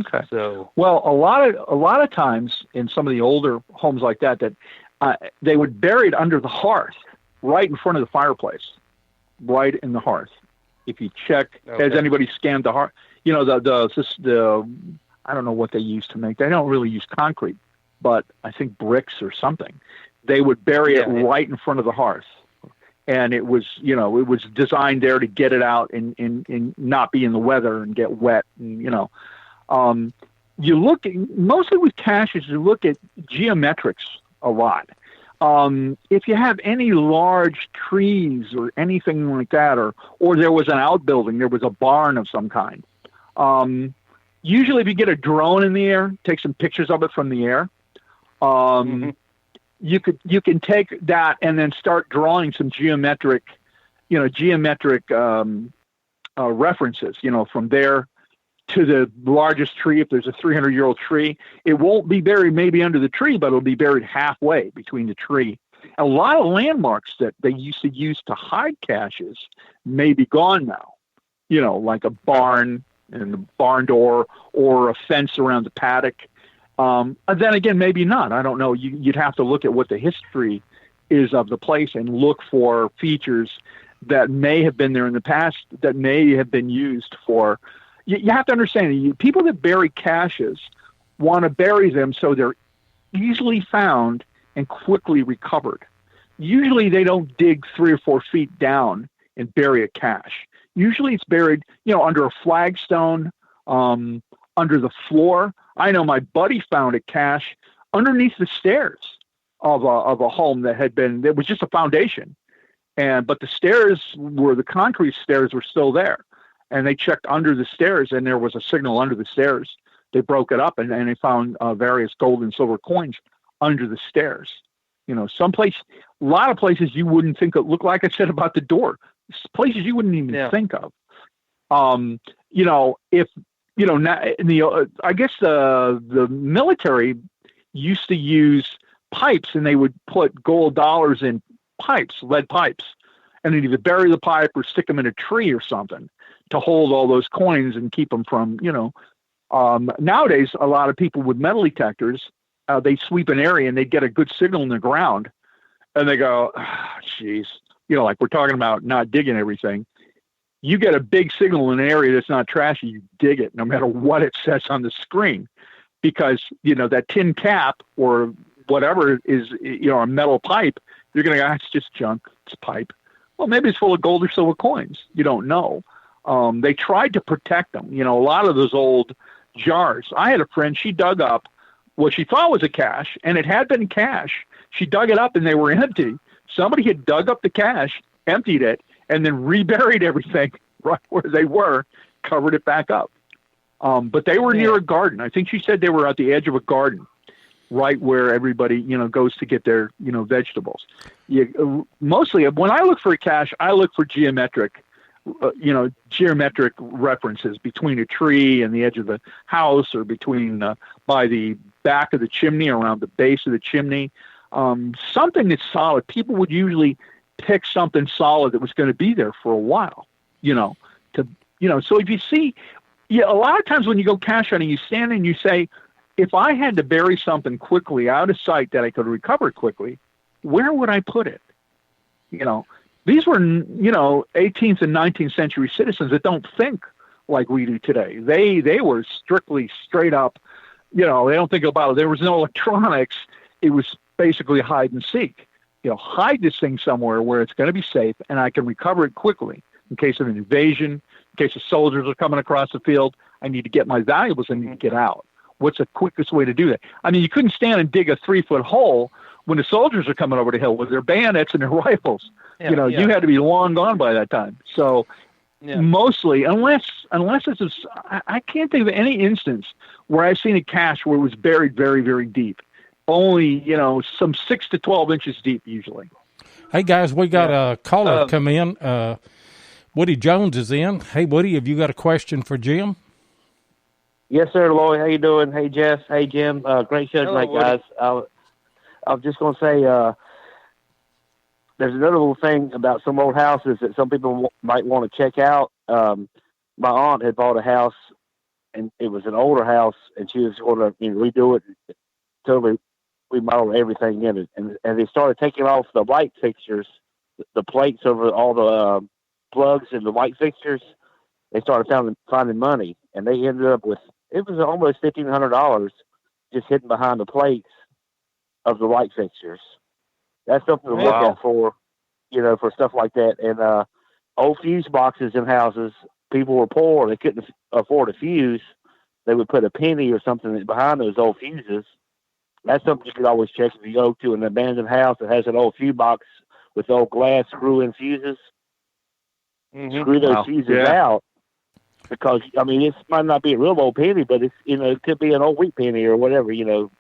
Okay. So, well, a lot of times in some of the older homes like that, they would bury it under the hearth, right in front of the fireplace, right in the hearth. If you check, has anybody scanned the hearth? You know, the I don't know what they use to make. They don't really use concrete, but I think bricks or something. They would bury it right in front of the hearth. And it was, it was designed there to get it out and not be in the weather and get wet. And, you look mostly with caches, you look at geometrics a lot. If you have any large trees or anything like that, or there was an outbuilding, there was a barn of some kind. Usually if you get a drone in the air, take some pictures of it from the air. You can take that and then start drawing some geometric references, from there to the largest tree. If there's a 300-year-old tree, it won't be buried maybe under the tree, but it'll be buried halfway between the tree. A lot of landmarks that they used to use to hide caches may be gone now, like a barn and the barn door or a fence around the paddock. Then again, maybe not. I don't know. You'd have to look at what the history is of the place and look for features that may have been there in the past that may have been used for. You have to understand, people that bury caches want to bury them so they're easily found and quickly recovered. Usually they don't dig 3 or 4 feet down and bury a cache. Usually it's buried, under a flagstone, under the floor. I know my buddy found a cache underneath the stairs of a home that was just a foundation. But the the concrete stairs were still there. And they checked under the stairs and there was a signal under the stairs. They broke it up and they found various gold and silver coins under the stairs. A lot of places you wouldn't think of, look like I said about the door, places you wouldn't even think of. Now I guess the military used to use pipes, and they would put gold dollars in pipes, lead pipes, and they'd either bury the pipe or stick them in a tree or something to hold all those coins and keep them from, nowadays, a lot of people with metal detectors, they sweep an area and they get a good signal in the ground and they go, geez, like we're talking about not digging everything. You get a big signal in an area that's not trashy, you dig it no matter what it says on the screen, because, that tin cap or whatever is, a metal pipe, you're going to go, it's just junk, it's pipe. Well, maybe it's full of gold or silver coins. You don't know. They tried to protect them. A lot of those old jars. I had a friend, she dug up what she thought was a cache, and it had been cache. She dug it up and they were empty. Somebody had dug up the cache, emptied it, and then reburied everything right where they were, covered it back up. But they were near a garden. I think she said they were at the edge of a garden, right where everybody, goes to get their, vegetables. Mostly, when I look for a cache, I look for geometric references between a tree and the edge of the house, or between by the back of the chimney, around the base of the chimney. Something that's solid. People would usually pick something solid that was going to be there for a while, so if you see, a lot of times when you go cache hunting, you stand and you say, if I had to bury something quickly out of sight that I could recover quickly, where would I put it? These were, 18th and 19th century citizens that don't think like we do today. They were strictly straight up, they don't think about it. There was no electronics. It was basically hide and seek. Hide this thing somewhere where it's going to be safe and I can recover it quickly in case of an invasion, in case the soldiers are coming across the field. I need to get my valuables. I need to get out. What's the quickest way to do that? I mean, you couldn't stand and dig a 3-foot hole when the soldiers are coming over the hill with their bayonets and their rifles. Yeah, You had to be long gone by that time. So mostly, unless it's I can't think of any instance where I've seen a cache where it was buried very, very deep. Only, some 6 to 12 inches deep usually. Hey, guys, we got a caller come in. Woody Jones is in. Hey, Woody, have you got a question for Jim? Yes, sir, Lloyd. How you doing? Hey, Jeff. Hey, Jim. Great show tonight, guys. I was just going to say there's another little thing about some old houses that some people might want to check out. My aunt had bought a house, and it was an older house, and she was going to redo it, totally remodel everything in it. And they started taking off the light fixtures, the plates over all the plugs and the light fixtures. They started finding money, and they ended up with, it was almost $1,500 just hidden behind the plates of the light fixtures. That's something to look at for stuff like that. And old fuse boxes in houses, people were poor, they couldn't afford a fuse. They would put a penny or something behind those old fuses. That's something you could always check if you go to an abandoned house that has an old fuse box with old glass screw-in fuses. Mm-hmm. Screw those fuses out, because this might not be a real old penny, but it's it could be an old wheat penny or whatever. You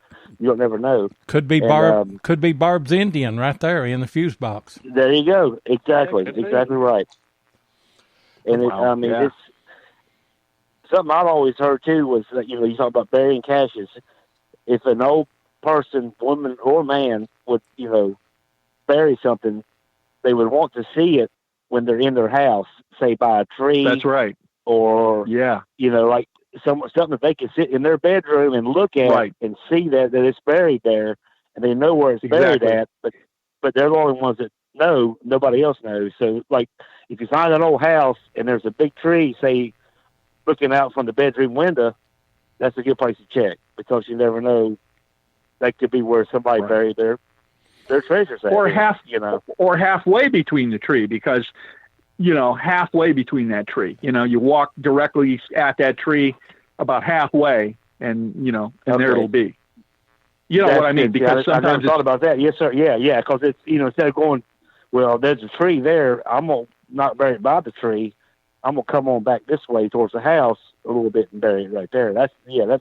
don't never know. Could be Barb's Indian right there in the fuse box. There you go. Exactly right. And it's something I've always heard too was that you talk about burying caches. If an old person, woman or man, would bury something, they would want to see it when they're in their house, say by a tree. That's right. Or like something that they can sit in their bedroom and look at and see that it's buried there, and they know where it's buried at. But they're the only ones that know. Nobody else knows. So, like, if you find an old house and there's a big tree, say, looking out from the bedroom window, that's a good place to check, because you never know. That could be where somebody buried their treasures at. Or halfway between the tree, because halfway between that tree, you walk directly at that tree about halfway, and there it'll be. That's what I mean? Because sometimes I never thought about that. Yes, sir. Yeah. Because it's instead of going, well, there's a tree there, I'm gonna not bury it by the tree. I'm gonna come on back this way towards the house a little bit and bury it right there. That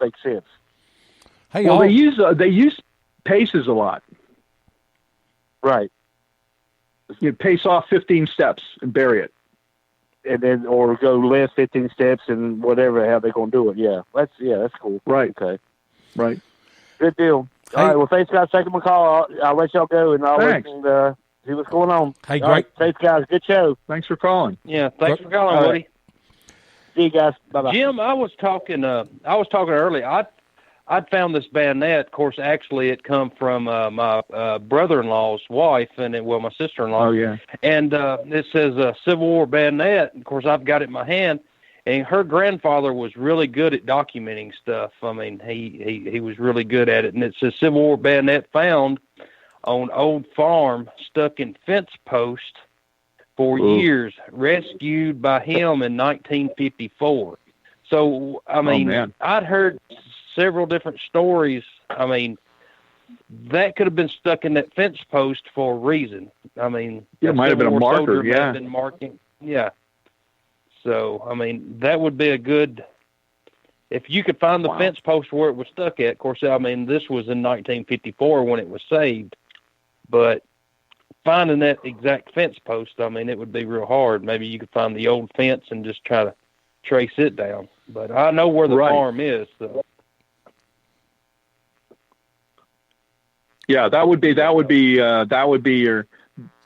makes sense. Hey, well, they use paces a lot. Right. You pace off 15 steps and bury it. And then, or go left 15 steps and whatever, how they're going to do it. Yeah. That's cool. Right. Okay. Right. Good deal. Hey. All right. Well, thanks, guys. Taking my call. I'll let y'all go, and I'll see what's going on. Hey, all great. Right. Thanks, guys. Good show. Thanks for calling. Yeah. Thanks for calling, Woody. See you guys. Bye-bye. Jim, I was talking earlier. I'd found this bayonet. Of course, actually, it come from my brother-in-law's wife, and my sister-in-law. Oh, yeah. And it says Civil War bayonet. Of course, I've got it in my hand. And her grandfather was really good at documenting stuff. I mean, he was really good at it. And it says Civil War bayonet found on old farm, stuck in fence post for years, rescued by him in 1954. So, I mean, I'd heard several different stories. I mean, that could have been stuck in that fence post for a reason. I mean, it might have been a marker. Yeah. Been marking. Yeah. So, I mean, that would be a good, if you could find the fence post where it was stuck at. Of course, I mean, this was in 1954 when it was saved, but finding that exact fence post, I mean, it would be real hard. Maybe you could find the old fence and just try to trace it down. But I know where the farm is, so. Yeah, that would be your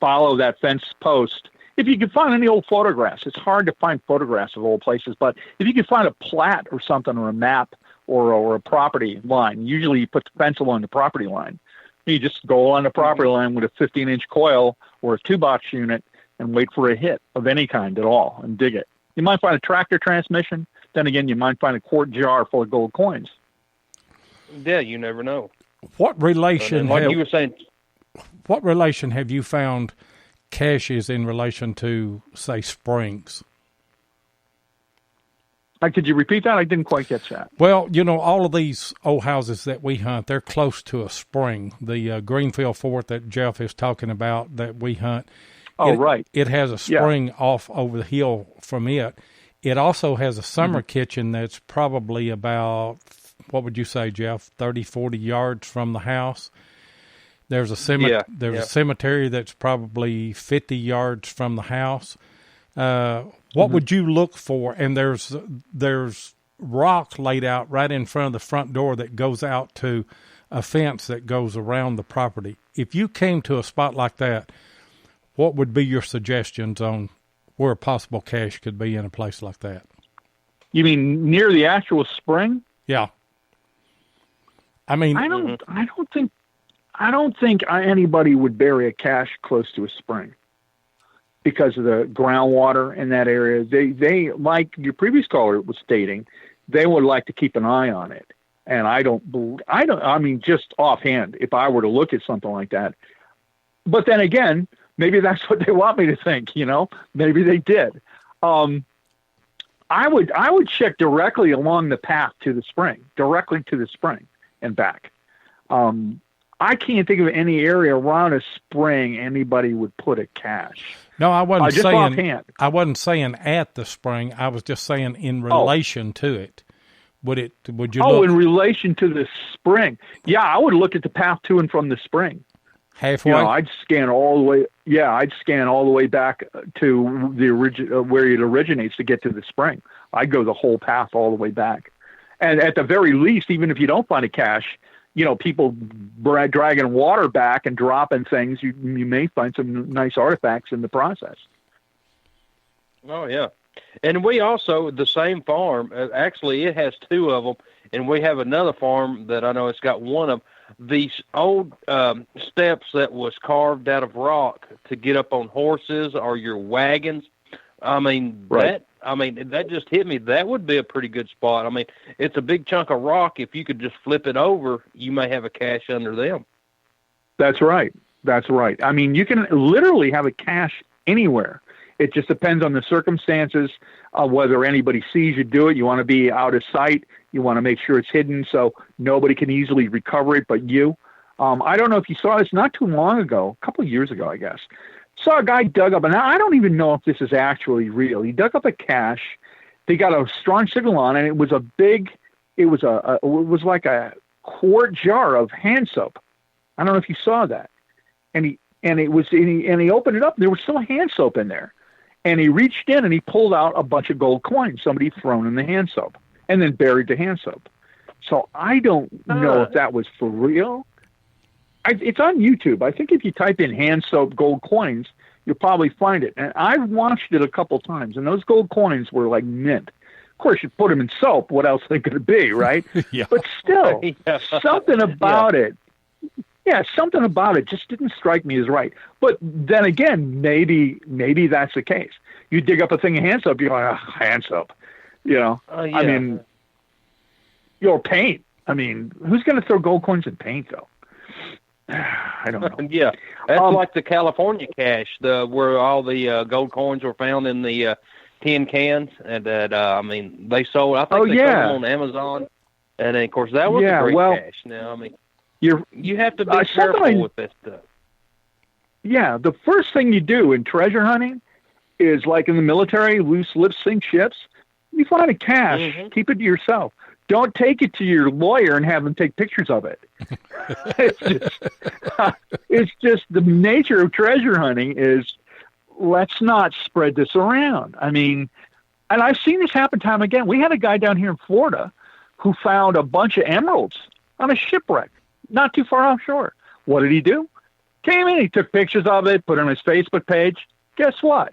follow that fence post. If you could find any old photographs, it's hard to find photographs of old places, but if you could find a plat or something, or a map, or a property line, usually you put the fence along the property line. You just go along the property line with a 15-inch coil or a 2-box unit and wait for a hit of any kind at all and dig it. You might find a tractor transmission. Then again, you might find a quart jar full of gold coins. Yeah, you never know. What relation? Like you were saying, what relation have you found caches in relation to, say, springs? Could you repeat that? I didn't quite catch that. Well, all of these old houses that we hunt, they're close to a spring. The Greenfield Fort that Jeff is talking about that we hunt. Oh, right. It has a spring off over the hill from it. It also has a summer kitchen that's probably about, what would you say, Jeff, 30, 40 yards from the house. There's a cemetery that's probably 50 yards from the house. What would you look for? And there's rock laid out right in front of the front door that goes out to a fence that goes around the property. If you came to a spot like that, what would be your suggestions on where possible cache could be in a place like that? You mean near the actual spring? Yeah. I mean, I don't think anybody would bury a cache close to a spring because of the groundwater in that area. They like your previous caller was stating, they would like to keep an eye on it. And I mean, just offhand, if I were to look at something like that, but then again, maybe that's what they want me to think, maybe they did. I would check directly along the path to the spring, directly to the spring and back. I can't think of any area around a spring anybody would put a cache. No, I wasn't just saying. Offhand. I wasn't saying at the spring. I was just saying in relation to it. Would you? Oh, in relation to the spring. Yeah, I would look at the path to and from the spring. Halfway. I'd scan all the way. Yeah, I'd scan all the way back to the where it originates to get to the spring. I'd go the whole path all the way back, and at the very least, even if you don't find a cache, people dragging water back and dropping things, you may find some nice artifacts in the process. Oh, yeah. And we also, the same farm, actually it has two of them, and we have another farm that I know it's got one of these old steps that was carved out of rock to get up on horses or your wagons. I mean, right. That just hit me. That would be a pretty good spot. I mean, it's a big chunk of rock. If you could just flip it over, you may have a cache under them. That's right. I mean, you can literally have a cache anywhere. It just depends on the circumstances, whether anybody sees you do it. You want to be out of sight. You want to make sure it's hidden so nobody can easily recover it but you. I don't know if you saw this not too long ago, a couple of years ago, I guess. Saw a guy dug up, and I don't even know if this is actually real. He dug up a cache. They got a strong signal on, and it was like a quart jar of hand soap. I don't know if you saw that. And he opened it up. There was still hand soap in there, and he reached in and he pulled out a bunch of gold coins somebody thrown in the hand soap, and then buried the hand soap. So I don't know if that was for real. It's on YouTube. I think if you type in hand soap gold coins, you'll probably find it. And I've watched it a couple times, and those gold coins were like mint. Of course, you put them in soap. What else they could be, right? Yeah. But still, something about it. Yeah, something about it just didn't strike me as right. But then again, maybe that's the case. You dig up a thing of hand soap, you're like, hand soap. I mean, paint. I mean, who's going to throw gold coins in paint, though? I don't know. Yeah, that's like the California cache, where all the gold coins were found in the tin cans, and that they sold. I think they sold them on Amazon, and then, of course that was a great cache. Now, you have to be careful with this stuff. Yeah, the first thing you do in treasure hunting is, like in the military, loose lips sink ships. You find a cache, keep it to yourself. Don't take it to your lawyer and have them take pictures of it. It's just the nature of treasure hunting is, let's not spread this around. I mean, and I've seen this happen time again. We had a guy down here in Florida who found a bunch of emeralds on a shipwreck not too far offshore. What did he do? Came in, he took pictures of it, put it on his Facebook page. Guess what?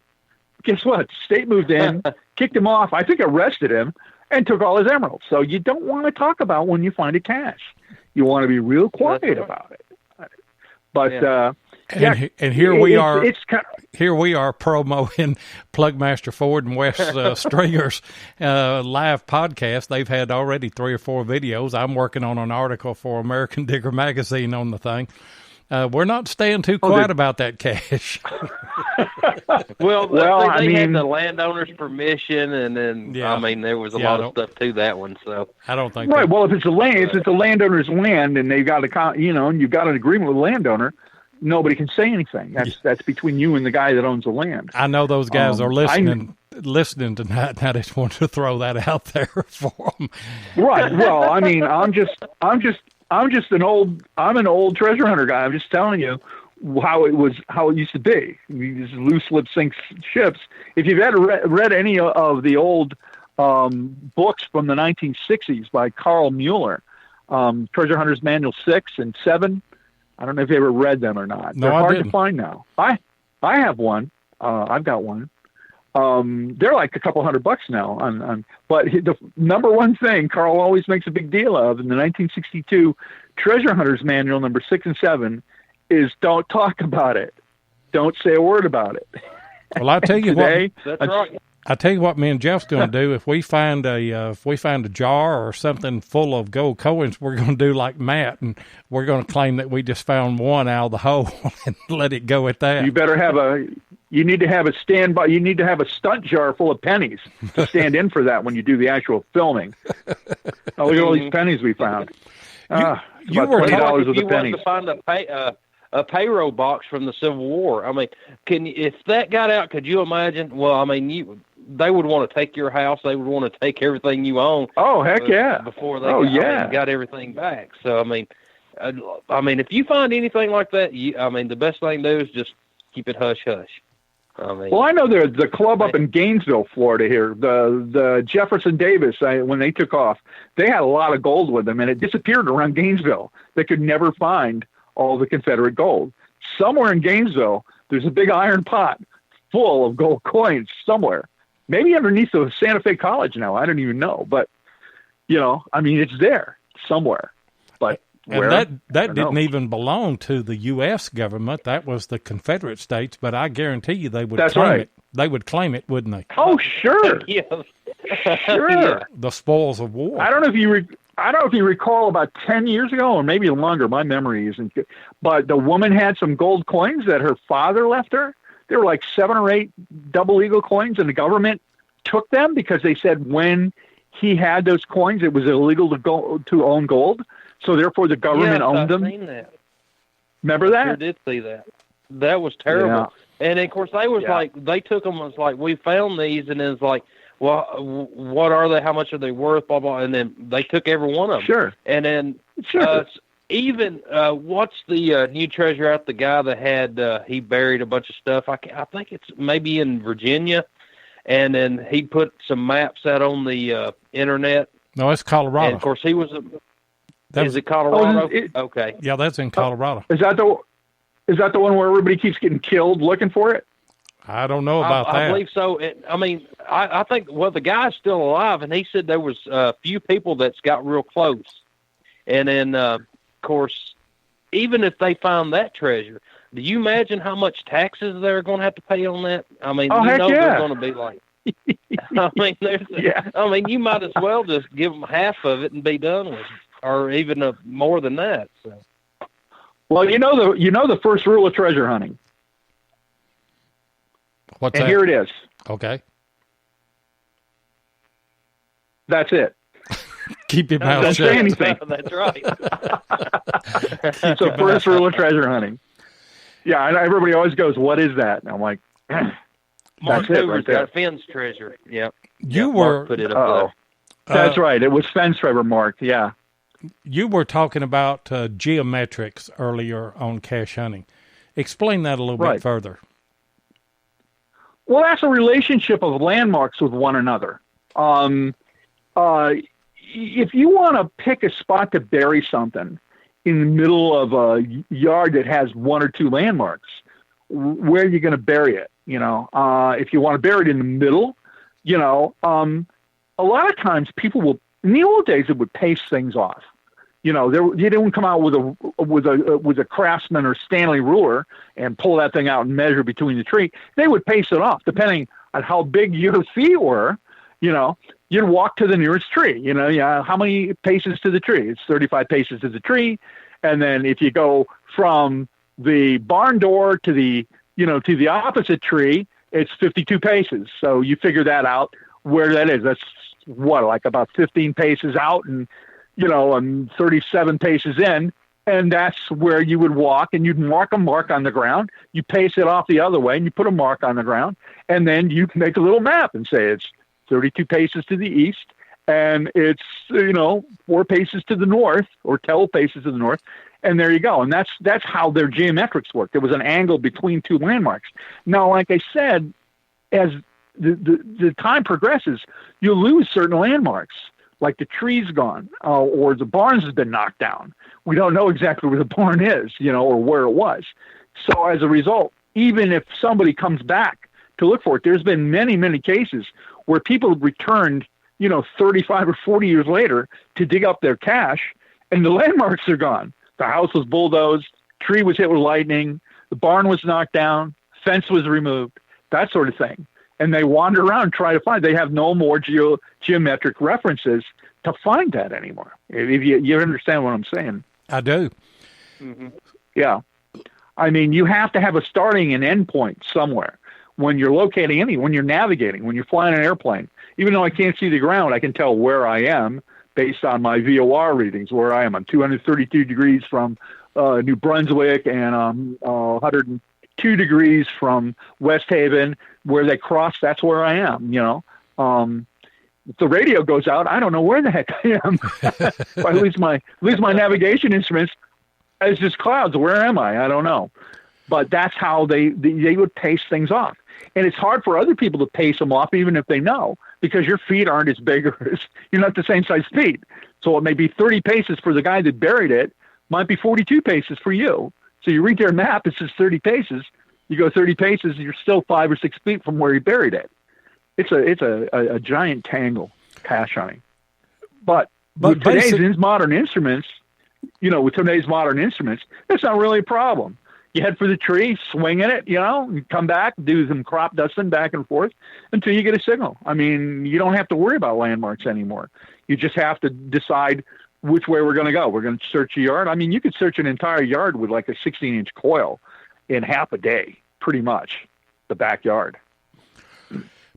State moved in, kicked him off, I think arrested him, and took all his emeralds. So you don't want to talk about when you find a cache. You want to be real quiet about it. But and here we are promoting Plugmaster Ford and Wes Stringer's live podcast. They've had already 3 or 4 videos. I'm working on an article for American Digger magazine on the thing. We're not staying too quiet about that cash. Well, they had the landowner's permission, and then there was a lot of stuff to that one. So I don't think right. Well, if it's a landowner's land, and they've got and you've got an agreement with the landowner, nobody can say anything. That's between you and the guy that owns the land. I know those guys are listening tonight, and I just wanted to throw that out there for them. Right. Well, I'm an old treasure hunter guy. I'm just telling you how it used to be. These loose lip sink ships. If you've ever read any of the old books from the 1960s by Carl Mueller, Treasure Hunter's Manual 6 and 7, I don't know if you ever read them or not. No, They're hard to find now. I have one. I've got one. They're like a couple $100 now. But the number one thing Carl always makes a big deal of in the 1962 Treasure Hunter's Manual number 6 and 7 is don't talk about it. Don't say a word about it. Well, I tell you what. That's right. I tell you what, me and Jeff's going to do. If we find a jar or something full of gold coins, we're going to do like Matt, and we're going to claim that we just found one out of the hole and let it go at that. You better have You need to have a standby. You need to have a stunt jar full of pennies to stand in for that when you do the actual filming. Oh, look at all these pennies we found. You were $20 of the pennies. If you wanted to find a payroll box from the Civil War, if that got out, could you imagine? Well, they would want to take your house. They would want to take everything you own. Oh, heck yeah! Before they got everything back. So if you find anything like that, the best thing to do is just keep it hush hush. Well, I know there's the club up in Gainesville, Florida here, the Jefferson Davis, when they took off, they had a lot of gold with them, and it disappeared around Gainesville. They could never find all the Confederate gold. Somewhere in Gainesville, there's a big iron pot full of gold coins somewhere. Maybe underneath the Santa Fe College now. I don't even know. But, it's there somewhere. But and that didn't even belong to the U.S. government. That was the Confederate States. But I guarantee you they would claim it. They would claim it, wouldn't they? Oh, sure. Yeah. Sure. The spoils of war. I don't know if you recall about 10 years ago or maybe longer. My memory isn't good. But the woman had some gold coins that her father left her. They were like 7 or 8 double eagle coins, and the government took them because they said when he had those coins, it was illegal to own gold. So therefore, the government owned them. I've seen that. Remember that? I sure did see that. That was terrible. Yeah. And of course, they was they took them. Was like, we found these, and it's like, well, what are they? How much are they worth? Blah blah. And then they took every one of them. Sure. And then even what's the new treasure out? The guy that had he buried a bunch of stuff. I think it's maybe in Virginia, and then he put some maps out on the internet. No, it's Colorado. And of course, he was. Is it Colorado? Okay. Yeah, that's in Colorado. Is that the one where everybody keeps getting killed looking for it? I don't know about that. I believe so. I think the guy's still alive, and he said there was a few people that's got real close. And then, of course, even if they found that treasure, do you imagine how much taxes they're going to have to pay on that? They're going to be like. You might as well just give them half of it and be done with it, or even more than that. So. Well, the first rule of treasure hunting. What's that? Here it is. Okay. That's it. Keep your mouth shut. Don't say anything. That's right. It's the first rule of treasure hunting. Yeah, and everybody always goes, "What is that?" And I'm like, Mark "That's it right there." Finn's treasure. Yep. Mark put it up there. That's right. It was Finn's treasure, Mark. Yeah. You were talking about geometrics earlier on cache hunting. Explain that a little bit further. Well, that's a relationship of landmarks with one another. If you want to pick a spot to bury something in the middle of a yard that has 1 or 2 landmarks, where are you going to bury it? If you want to bury it in the middle, a lot of times people will. In the old days, it would pace things off. You didn't come out with a Craftsman or Stanley ruler and pull that thing out and measure between the tree. They would pace it off depending on how big your feet were. You'd walk to the nearest tree. How many paces to the tree? It's 35 paces to the tree, and then if you go from the barn door to the opposite tree, it's 52 paces. So you figure that out where that is. That's like about 15 paces out and 37 paces in. And that's where you would walk, and you'd mark a mark on the ground. You pace it off the other way, and you put a mark on the ground. And then you make a little map and say it's 32 paces to the east, and it's 4 paces to the north, or 12 paces to the north. And there you go. And that's how their geometrics work. There was an angle between two landmarks. Now, like I said, as the time progresses, you'll lose certain landmarks, like the tree's gone, or the barns has been knocked down. We don't know exactly where the barn is, or where it was. So as a result, even if somebody comes back to look for it, there's been many, many cases where people have returned, 35 or 40 years later to dig up their cache, and the landmarks are gone. The house was bulldozed, tree was hit with lightning, the barn was knocked down, fence was removed, that sort of thing. And they wander around and try to find. They have no more geometric references to find that anymore. If you understand what I'm saying. I do. Mm-hmm. Yeah. I mean, you have to have a starting and end point somewhere when you're locating when you're navigating, when you're flying an airplane. Even though I can't see the ground, I can tell where I am based on my VOR readings, where I am. I'm 232 degrees from New Brunswick and 102 degrees from West Haven. Where they cross, that's where I am, If the radio goes out, I don't know where the heck I am. If I lose my navigation instruments, it's just clouds. Where am I? I don't know. But that's how they would pace things off. And it's hard for other people to pace them off, even if they know, because your feet aren't as big or you're not the same size feet. So it may be 30 paces for the guy that buried it, might be 42 paces for you. So you read their map, it says 30 paces. You go 30 paces, you're still 5 or 6 feet from where you buried it. It's a giant tangle, cache hunting. But with today's modern instruments, that's not really a problem. You head for the tree, swing in it, you come back, do some crop dusting back and forth until you get a signal. I mean, you don't have to worry about landmarks anymore. You just have to decide which way we're going to go. We're going to search a yard. I mean, you could search an entire yard with like a 16-inch coil in half a day, pretty much, the backyard.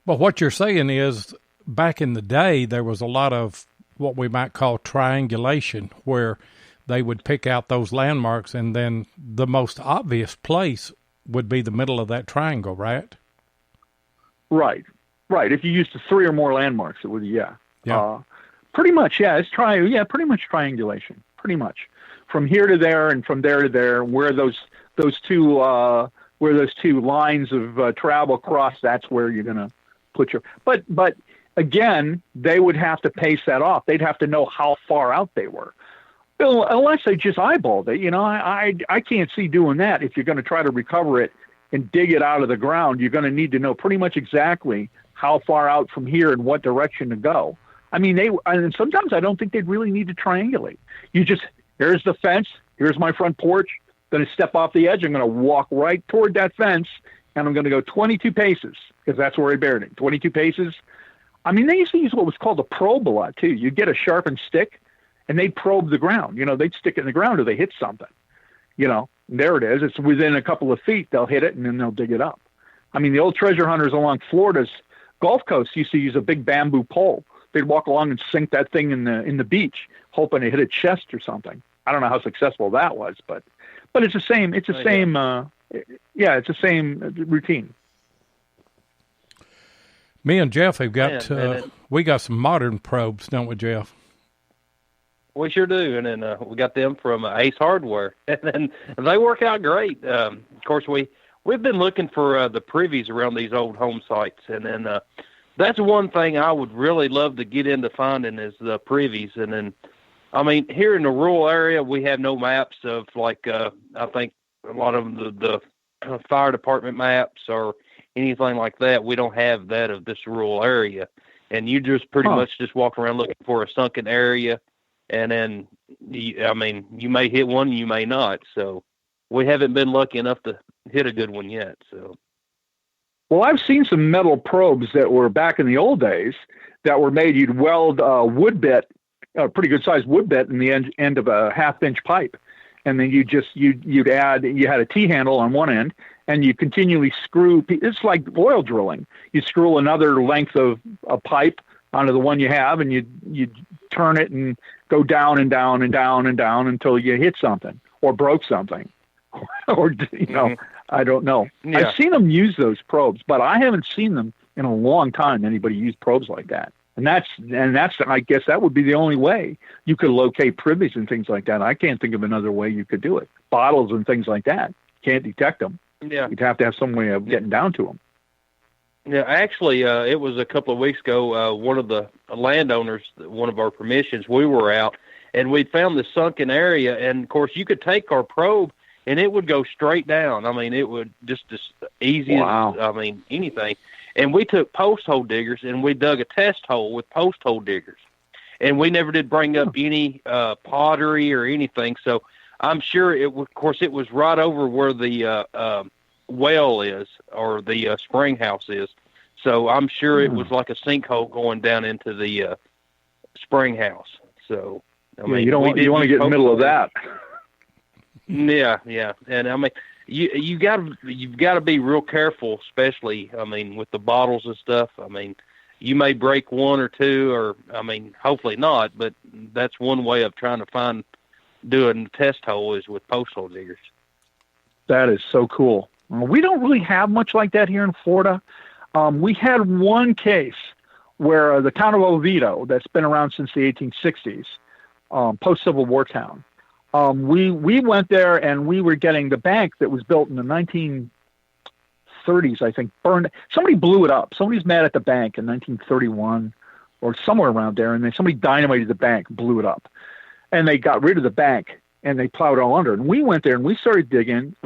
But what you're saying is, back in the day, there was a lot of what we might call triangulation, where they would pick out those landmarks, and then the most obvious place would be the middle of that triangle, right? Right. If you used 3 or more landmarks, it would, yeah. Pretty much, yeah. It's pretty much triangulation, pretty much. From here to there and from there to there, where those two lines of travel cross, that's where you're going to put your. But again, they would have to pace that off. They'd have to know how far out they were. Unless they just eyeballed it, I can't see doing that. If you're going to try to recover it and dig it out of the ground, you're going to need to know pretty much exactly how far out from here and what direction to go. I mean, and sometimes I don't think they'd really need to triangulate. Here's the fence. Here's my front porch. Going to step off the edge. I'm going to walk right toward that fence, and I'm going to go 22 paces because that's where I buried it. 22 paces. I mean, they used to use what was called a probe a lot too. You'd get a sharpened stick, and they'd probe the ground. They'd stick it in the ground or they hit something. There it is. It's within a couple of feet. They'll hit it, and then they'll dig it up. I mean, the old treasure hunters along Florida's Gulf Coast used to use a big bamboo pole. They'd walk along and sink that thing in the beach, hoping to hit a chest or something. I don't know how successful that was, but it's the same. It's the same. It's the same routine. Me and Jeff have got we got some modern probes, don't we, Jeff? We sure do, and then we got them from Ace Hardware, and they work out great. Of course, we've been looking for the privies around these old home sites, and then that's one thing I would really love to get into finding is the privies. And then, I mean, here in the rural area, we have no maps of I think a lot of the fire department maps or anything like that. We don't have that of this rural area, and you just pretty much just walk around looking for a sunken area. And then, you may hit one, you may not. So we haven't been lucky enough to hit a good one yet. So, well, I've seen some metal probes that were back in the old days that were made. You'd weld a wood bit, a pretty good sized wood bit, in the end of a 1/2-inch pipe, and then you'd add. You had a T-handle on one end, and you continually screw. It's like oil drilling. You screw another length of a pipe onto the one you have, and you turn it and go down and down and down and down until you hit something or broke something, or I don't know. Yeah. I've seen them use those probes, but I haven't seen them in a long time. Anybody use probes like that, and that's I guess that would be the only way you could locate privies and things like that. I can't think of another way you could do it. Bottles and things like that, can't detect them. Yeah, you'd have to have some way of getting down to them. Yeah, actually, it was a couple of weeks ago. One of the landowners, one of our permissions, we were out, and we found this sunken area. And, of course, you could take our probe, and it would go straight down. I mean, it would just as easy as, anything. And we took post hole diggers, and we dug a test hole with post hole diggers. And we never did bring up any pottery or anything. So I'm sure, it was right over where the well is, or the spring house is. So I'm sure it was like a sinkhole going down into the spring house. So I mean, you want to get in the middle of that. Yeah, and I mean, you've got to be real careful, especially with the bottles and stuff. I mean, you may break one or two, or hopefully not, but that's one way of trying to doing a test hole is with post hole diggers. That is so cool. We don't really have much like that here in Florida. We had one case where the town of Oviedo, that's been around since the 1860s, post-Civil War town, we went there and we were getting the bank that was built in the 1930s, I think, burned. Somebody blew it up. Somebody's mad at the bank in 1931 or somewhere around there, and then somebody dynamited the bank, blew it up. And they got rid of the bank, and they plowed all under. And we went there, and we started digging.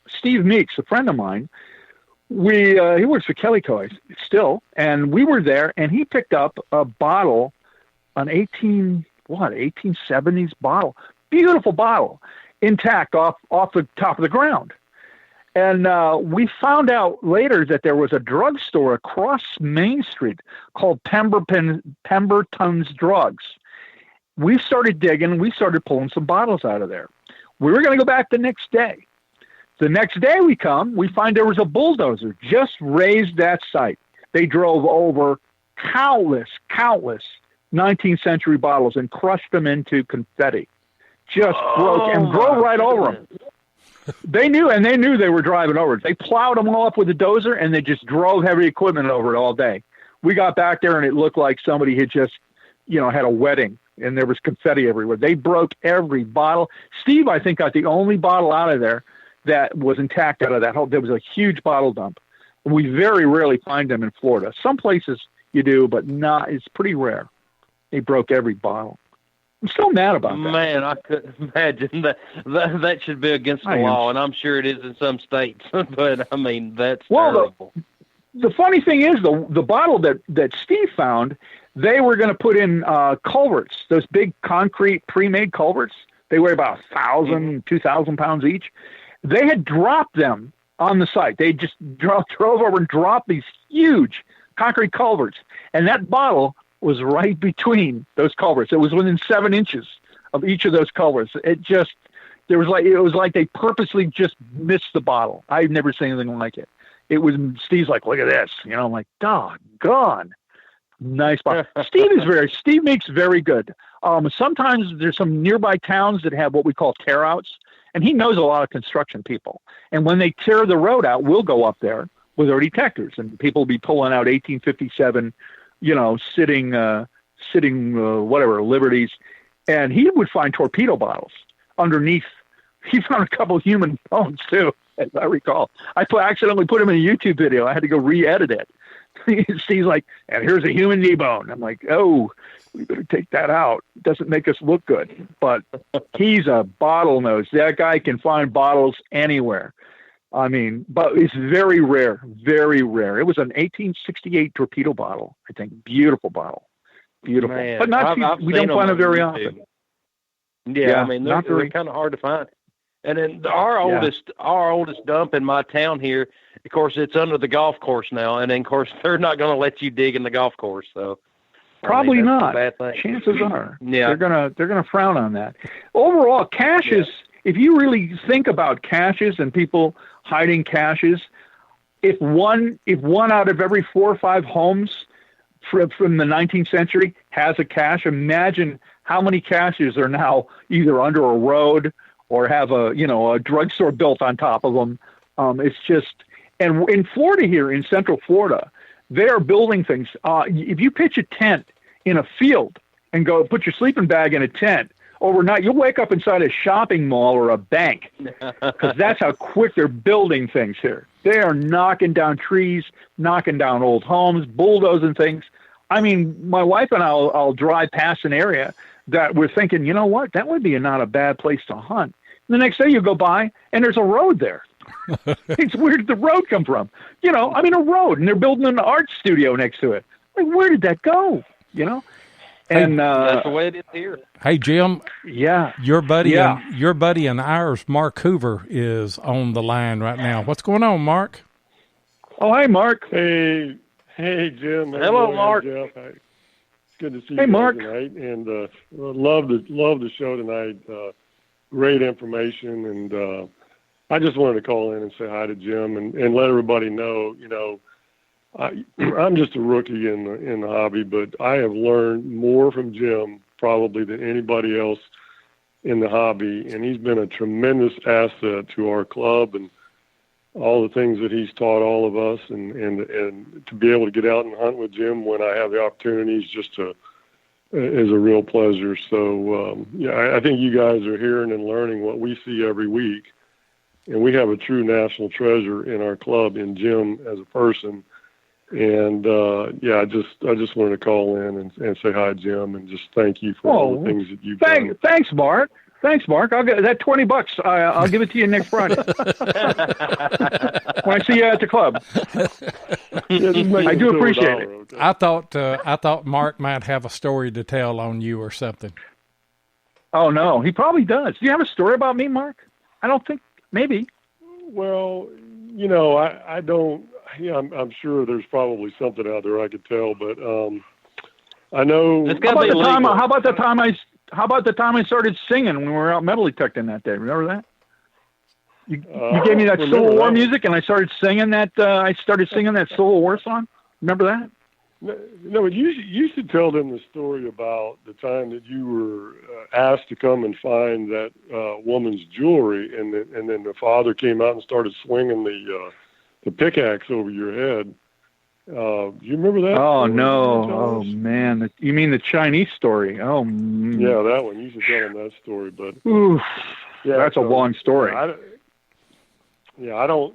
Steve Meeks, a friend of mine, he works for Kelly Toys still, and we were there, and he picked up a bottle, an 1870s bottle, beautiful bottle, intact off the top of the ground. And we found out later that there was a drugstore across Main Street called Pemberton's Drugs. We started digging, and we started pulling some bottles out of there. We were going to go back the next day. The next day we find there was a bulldozer just raised that site. They drove over countless 19th century bottles and crushed them into confetti. Just broke and drove right over them. They knew they were driving over it. They plowed them all up with a dozer, and they just drove heavy equipment over it all day. We got back there, and it looked like somebody had just, had a wedding, and there was confetti everywhere. They broke every bottle. Steve, I think, got the only bottle out of there that was intact out of that whole. There was a huge bottle dump. We very rarely find them in Florida. Some places you do, but not. It's pretty rare. They broke every bottle. I'm still mad about that. Man, I couldn't imagine that should be against the law, and I'm sure it is in some states. But that's terrible. The funny thing is, the bottle that Steve found, they were going to put in culverts, those big concrete pre-made culverts. They weigh about 1,000, 2,000 pounds each. They had dropped them on the site. They just drove over and dropped these huge concrete culverts, and that bottle was right between those culverts. It was within 7 inches of each of those culverts. It was like they purposely just missed the bottle. I've never seen anything like it. Steve's like, look at this. I'm like, doggone. Nice bottle. Steve makes very good. Sometimes there's some nearby towns that have what we call tear outs, and he knows a lot of construction people. And when they tear the road out, we'll go up there with our detectors, and people will be pulling out 1857 sitting Liberties, and he would find torpedo bottles underneath. He found a couple human bones too, as I recall. I accidentally put him in a YouTube video. I had to go re-edit it. He's like, and here's a human knee bone. I'm like, oh, we better take that out. It doesn't make us look good. But he's a bottle nose. That guy can find bottles anywhere. But it's very rare, very rare. It was an 1868 torpedo bottle, I think. Beautiful bottle. Beautiful. Man, but we don't find them very often. Yeah, they're kind of hard to find. And then our oldest dump in my town here, of course, it's under the golf course now. And then, of course, they're not going to let you dig in the golf course. So probably not. Chances are, they're gonna frown on that. Overall, cache if you really think about caches and people hiding caches, if one out of every 4 or 5 homes from the 19th century has a cache, imagine how many caches are now either under a road or have a drugstore built on top of them. It's just, and in Florida here, in Central Florida, they are building things. If you pitch a tent in a field and go put your sleeping bag in a tent overnight, you'll wake up inside a shopping mall or a bank, because that's how quick they're building things here. They are knocking down trees, knocking down old homes, bulldozing things. I mean, my wife and I'll drive past an area that we're thinking, you know what, that would be not a bad place to hunt. The next day you go by and there's a road there. It's where did the road come from? A road, and they're building an art studio next to it. Like, where did that go? And that's the way it is here. Hey, Jim. Yeah. Your buddy and ours, Mark Hoover, is on the line right now. What's going on, Mark? Oh, hi, Mark. Hey, Jim. Hello, Mark. Jeff. It's good to see you Mark. Tonight, and love the show tonight. Great information, and I just wanted to call in and say hi to Jim and let everybody know. I'm just a rookie in the hobby, but I have learned more from Jim probably than anybody else in the hobby, and he's been a tremendous asset to our club and all the things that he's taught all of us, and to be able to get out and hunt with Jim when I have the opportunities is a real pleasure. So I think you guys are hearing and learning what we see every week, and we have a true national treasure in our club in Jim as a person. And I just wanted to call in and say hi, Jim, and just thank you for all the things that you've done. Thanks, Mark. I'll get that $20. I'll give it to you next Friday when I see you at the club. I do appreciate it. Okay? I thought Mark might have a story to tell on you or something. Oh no, he probably does. Do you have a story about me, Mark? I don't think. Maybe. Well, I don't. Yeah, I'm sure there's probably something out there I could tell, but I know. How about the time I started singing when we were out metal detecting that day? Remember that? You gave me that Civil War music, and I started singing that. That Civil War song. Remember that? No, but you should tell them the story about the time that you were asked to come and find that woman's jewelry, and then the father came out and started swinging the pickaxe over your head. Do you remember that? Oh, no. Oh, man. You mean the Chinese story? Oh, yeah, that one. You should tell them that story. But oof, that's a long story. I don't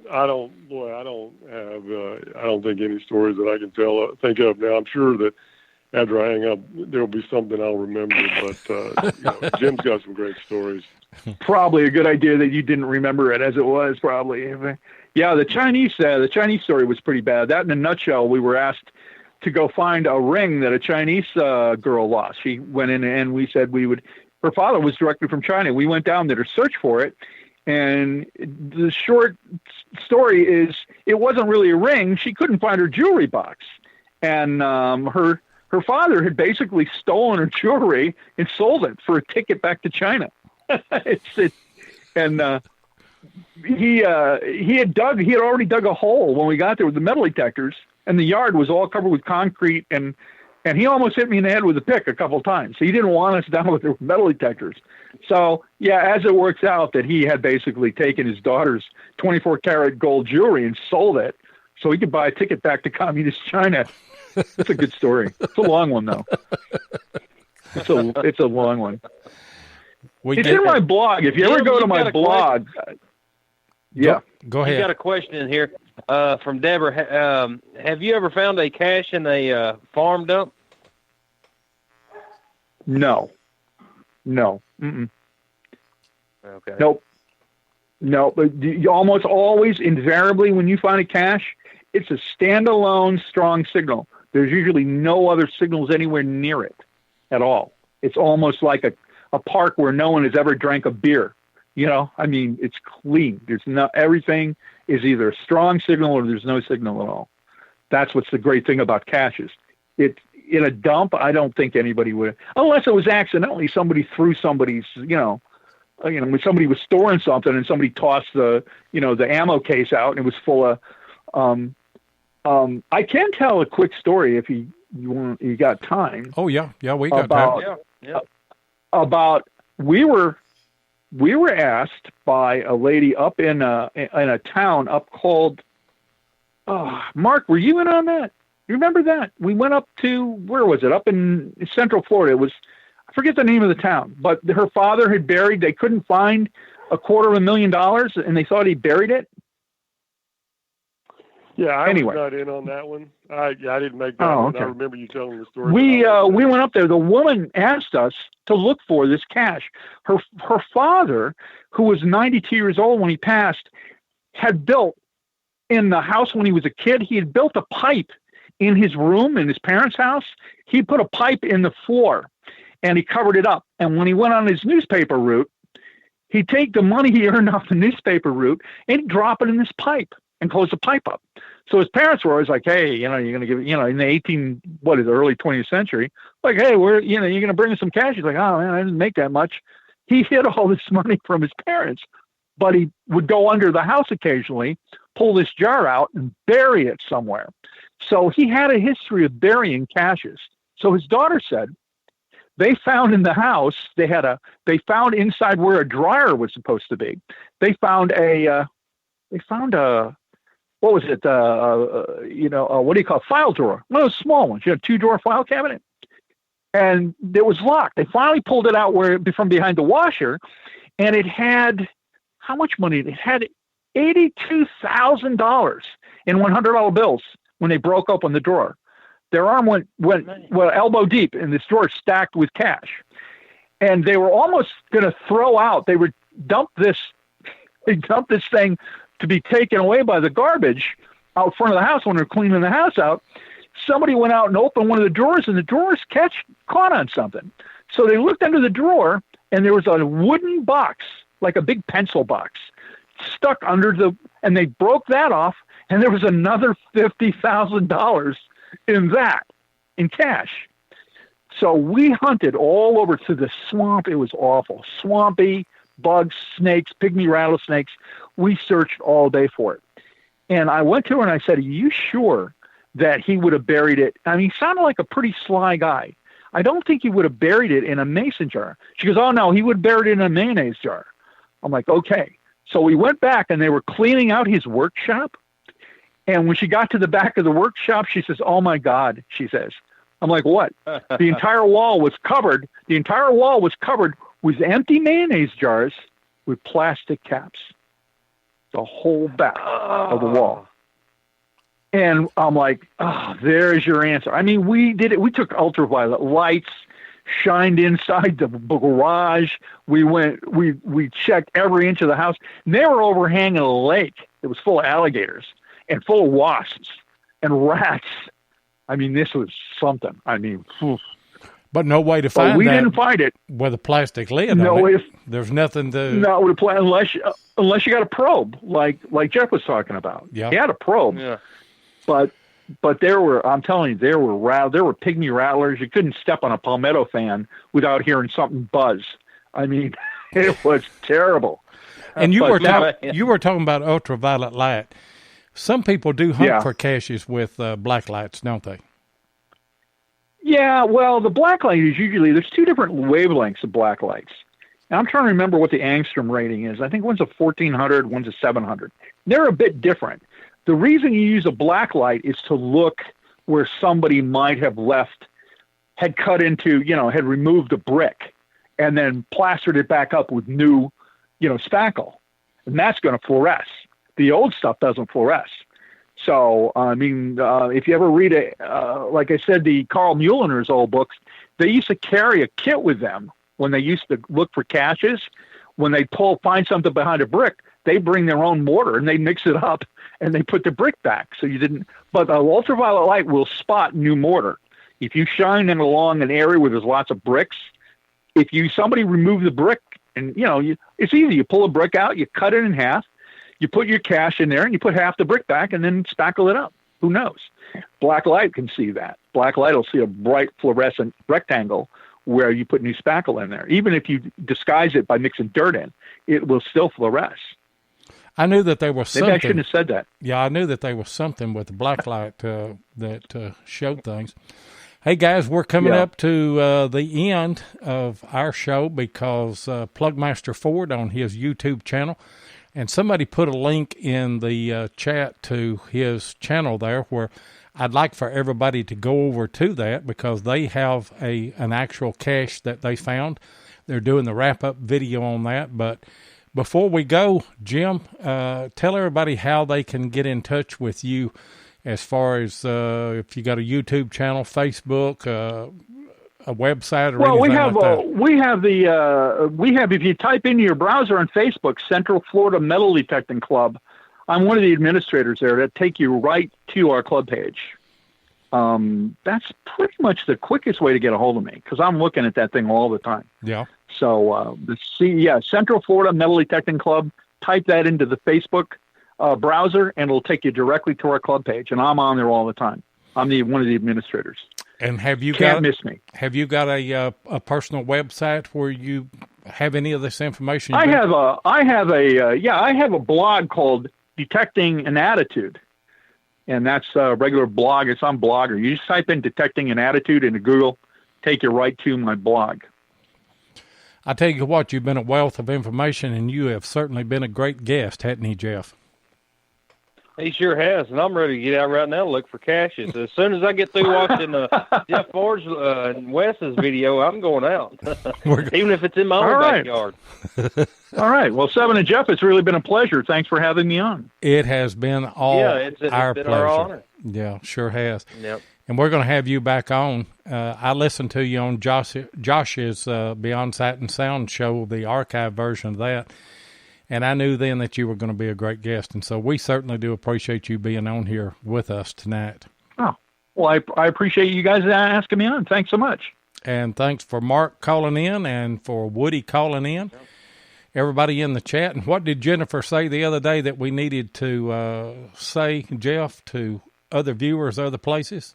think any stories that I can think of now. I'm sure that after I hang up, there'll be something I'll remember. But Jim's got some great stories. Probably a good idea that you didn't remember it as it was. Probably. Yeah, the Chinese story was pretty bad. That in a nutshell, we were asked to go find a ring that a Chinese girl lost. She went in and we said we would. Her father was directly from China. We went down there to search for it. And the short story is it wasn't really a ring. She couldn't find her jewelry box. And her father had basically stolen her jewelry and sold it for a ticket back to China. He had already dug a hole when we got there with the metal detectors, and the yard was all covered with concrete, and he almost hit me in the head with a pick a couple of times. So he didn't want us down with the metal detectors. So yeah, as it works out, that he had basically taken his daughter's 24-karat gold jewelry and sold it so he could buy a ticket back to communist China. It's a good story. It's a long one though. It's a long one. It's in my blog. If you ever go to my blog, yeah. Go ahead. We got a question in here from Deborah. Have you ever found a cache in a farm dump? No. Mm-mm. Okay. Nope. No, but you almost always, invariably, when you find a cache, it's a standalone strong signal. There's usually no other signals anywhere near it at all. It's almost like a park where no one has ever drank a beer. I mean, it's clean. Everything is either a strong signal or there's no signal at all. That's what's the great thing about caches. In a dump, I don't think anybody would, unless it was accidentally somebody threw somebody's, when somebody was storing something and somebody tossed the ammo case out and it was full of. I can tell a quick story if you got time. Oh yeah, we got time. Yeah. About we were asked by a lady up in a town up called. Mark, were you in on that? You remember that? We went up to, where was it? Up in Central Florida. It was, I forget the name of the town, but her father had buried, they couldn't find $250,000 and they thought he buried it. Yeah, I anyway. was not in on that one. I didn't make that one. Okay. I remember you telling the story. We went up there. The woman asked us to look for this cash. Her father, who was 92 years old when he passed, had built in the house when he was a kid. He had built a pipe in his room in his parents' house. He put a pipe in the floor and he covered it up. And when he went on his newspaper route, he'd take the money he earned off the newspaper route and he'd drop it in this pipe and close the pipe up. So his parents were always like, hey, you're going to give, in the early 20th century, like, hey, you're going to bring us some cash. He's like, oh man, I didn't make that much. He hid all this money from his parents, but he would go under the house occasionally, pull this jar out and bury it somewhere. So he had a history of burying caches. So his daughter said they found in the house, they found inside where a dryer was supposed to be. They found what was it? What do you call it? File drawer? One of those small ones, 2-drawer file cabinet. And it was locked. They finally pulled it out from behind the washer, and it had, how much money? It had $82,000 in $100 bills when they broke open the drawer. Their arm went elbow deep in this drawer stacked with cash. And they were almost going to throw out, they would dump this thing to be taken away by the garbage out front of the house when they're cleaning the house out. Somebody went out and opened one of the drawers, and the drawers caught on something. So they looked under the drawer, and there was a wooden box, like a big pencil box, stuck under and they broke that off, and there was another $50,000 in cash. So we hunted all over to the swamp. It was awful. Swampy, bugs, snakes, pygmy rattlesnakes. We searched all day for it. And I went to her and I said, are you sure that he would have buried it? I mean, he sounded like a pretty sly guy. I don't think he would have buried it in a mason jar. She goes, oh no, he would have buried it in a mayonnaise jar. I'm like, okay. So we went back and they were cleaning out his workshop. And when she got to the back of the workshop, she says, oh my God, she says. I'm like, what? The entire wall was covered with empty mayonnaise jars with plastic caps. The whole back of the wall. And I'm like, oh, there's your answer. I mean, we did it. We took ultraviolet lights, shined inside the garage. We checked every inch of the house. And they were overhanging a lake that was full of alligators and full of wasps and rats. I mean, this was something. I mean, but no way to find we that didn't find it with a plastic lid. No way. There's nothing to. No, with a unless you got a probe, like Jeff was talking about. Yeah, he had a probe. Yeah, but there were. I'm telling you, there were pygmy rattlers. You couldn't step on a palmetto fan without hearing something buzz. I mean, it was terrible. And you were talking about ultraviolet light. Some people do hunt for caches with black lights, don't they? Yeah, well, the black light is usually, there's two different wavelengths of black lights. And I'm trying to remember what the angstrom rating is. I think one's a 1400, one's a 700. They're a bit different. The reason you use a black light is to look where somebody might have had cut into, had removed a brick and then plastered it back up with new, spackle. And that's going to fluoresce. The old stuff doesn't fluoresce. So, I mean, if you ever read like I said, the Carl Muellener's old books, they used to carry a kit with them when they used to look for caches. When they find something behind a brick, they bring their own mortar and they mix it up and they put the brick back. So but the ultraviolet light will spot new mortar. If you shine it along an area where there's lots of bricks, somebody remove the brick and, it's easy. You pull a brick out, you cut it in half, you put your cache in there and you put half the brick back and then spackle it up. Who knows? Black light can see that. Black light will see a bright fluorescent rectangle where you put new spackle in there. Even if you disguise it by mixing dirt in, it will still fluoresce. I knew that there was something. Maybe I shouldn't have said that. Yeah, I knew that there was something with the blacklight that showed things. Hey, guys, we're coming up to the end of our show because Plugmaster Ford on his YouTube channel, and somebody put a link in the chat to his channel there where I'd like for everybody to go over to that because they have an actual cache that they found. They're doing the wrap-up video on that, but before we go, Jim, tell everybody how they can get in touch with you as far as if you got a YouTube channel, Facebook, a website, or anything like that. We have, if you type into your browser on Facebook, Central Florida Metal Detecting Club, I'm one of the administrators there that take you right to our club page. That's pretty much the quickest way to get a hold of me because I'm looking at that thing all the time. Yeah. So, Central Florida Metal Detecting Club, type that into the Facebook browser, and it'll take you directly to our club page. And I'm on there all the time. I'm one of the administrators. And Can't miss me. Have you got a personal website where you have any of this information? I have a blog called Detecting an Attitude. And that's a regular blog. It's on Blogger. You just type in Detecting an Attitude into Google, take you right to my blog. I tell you what, you've been a wealth of information, and you have certainly been a great guest, hadn't he, Jeff? He sure has, and I'm ready to get out right now to look for caches. As soon as I get through watching Jeff Ford's and Wes's video, I'm going out, even if it's in my own backyard. All right. Well, Seven and Jeff, it's really been a pleasure. Thanks for having me on. It has been it's our been pleasure. Our honor. Yeah, sure has. Yep. And we're going to have you back on. I listened to you on Josh's Beyond Sight and Sound show, the archive version of that, and I knew then that you were going to be a great guest. And so we certainly do appreciate you being on here with us tonight. Oh, well, I appreciate you guys asking me on. Thanks so much. And thanks for Mark calling in and for Woody calling in. Yep. Everybody in the chat. And what did Jennifer say the other day that we needed to say, Jeff, to other viewers, other places?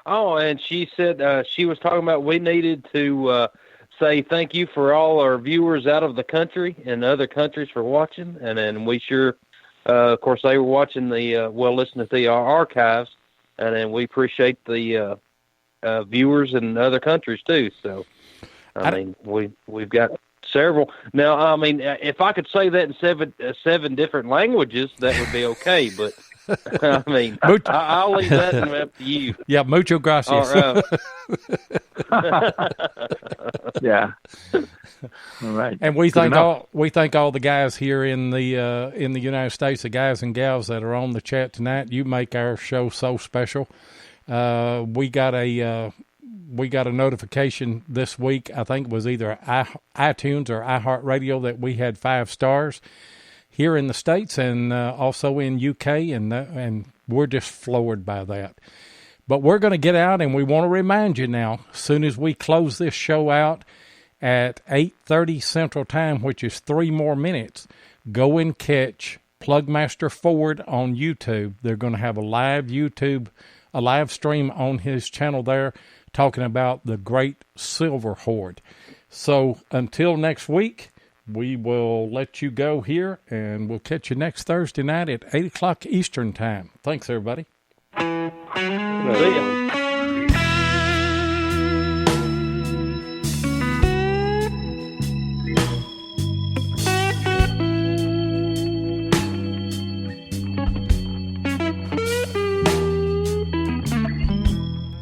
Oh, and she said she was talking about we needed to say thank you for all our viewers out of the country and other countries for watching. And then we sure, of course, they were watching listening to the archives. And then we appreciate the viewers in other countries, too. So, I mean, we've got several. Now, I mean, if I could say that in seven different languages, that would be okay, but I mean, I'll leave that up to you. Yeah, mucho gracias. Yeah. All right. And we thank all the guys here in the United States, the guys and gals that are on the chat tonight. You make our show so special. We got a notification this week. I think it was either iTunes or iHeartRadio that we had 5 stars here in the States and also in UK, and we're just floored by that. But we're going to get out, and we want to remind you now, as soon as we close this show out at 8:30 Central Time, which is 3 more minutes, go and catch Plugmaster Ford on YouTube. They're going to have a live stream on his channel there talking about the Great Silver Horde. So until next week, we will let you go here, and we'll catch you next Thursday night at 8 o'clock Eastern Time. Thanks, everybody. See ya.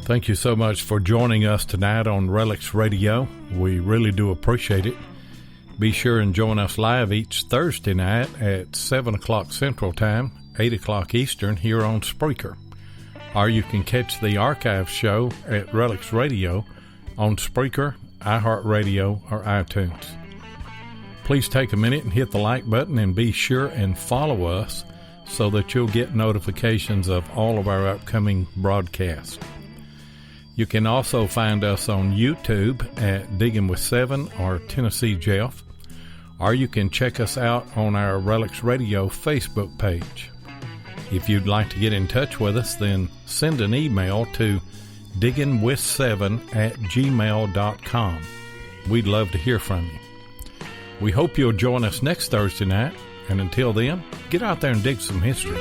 Thank you so much for joining us tonight on Relics Radio. We really do appreciate it. Be sure and join us live each Thursday night at 7 o'clock Central Time, 8 o'clock Eastern here on Spreaker. Or you can catch the archive show at Relics Radio on Spreaker, iHeartRadio, or iTunes. Please take a minute and hit the like button and be sure and follow us so that you'll get notifications of all of our upcoming broadcasts. You can also find us on YouTube at Digging with Seven or Tennessee Jeff, or you can check us out on our Relics Radio Facebook page. If you'd like to get in touch with us, then send an email to diggingwith7@gmail.com. We'd love to hear from you. We hope you'll join us next Thursday night, and until then, get out there and dig some history.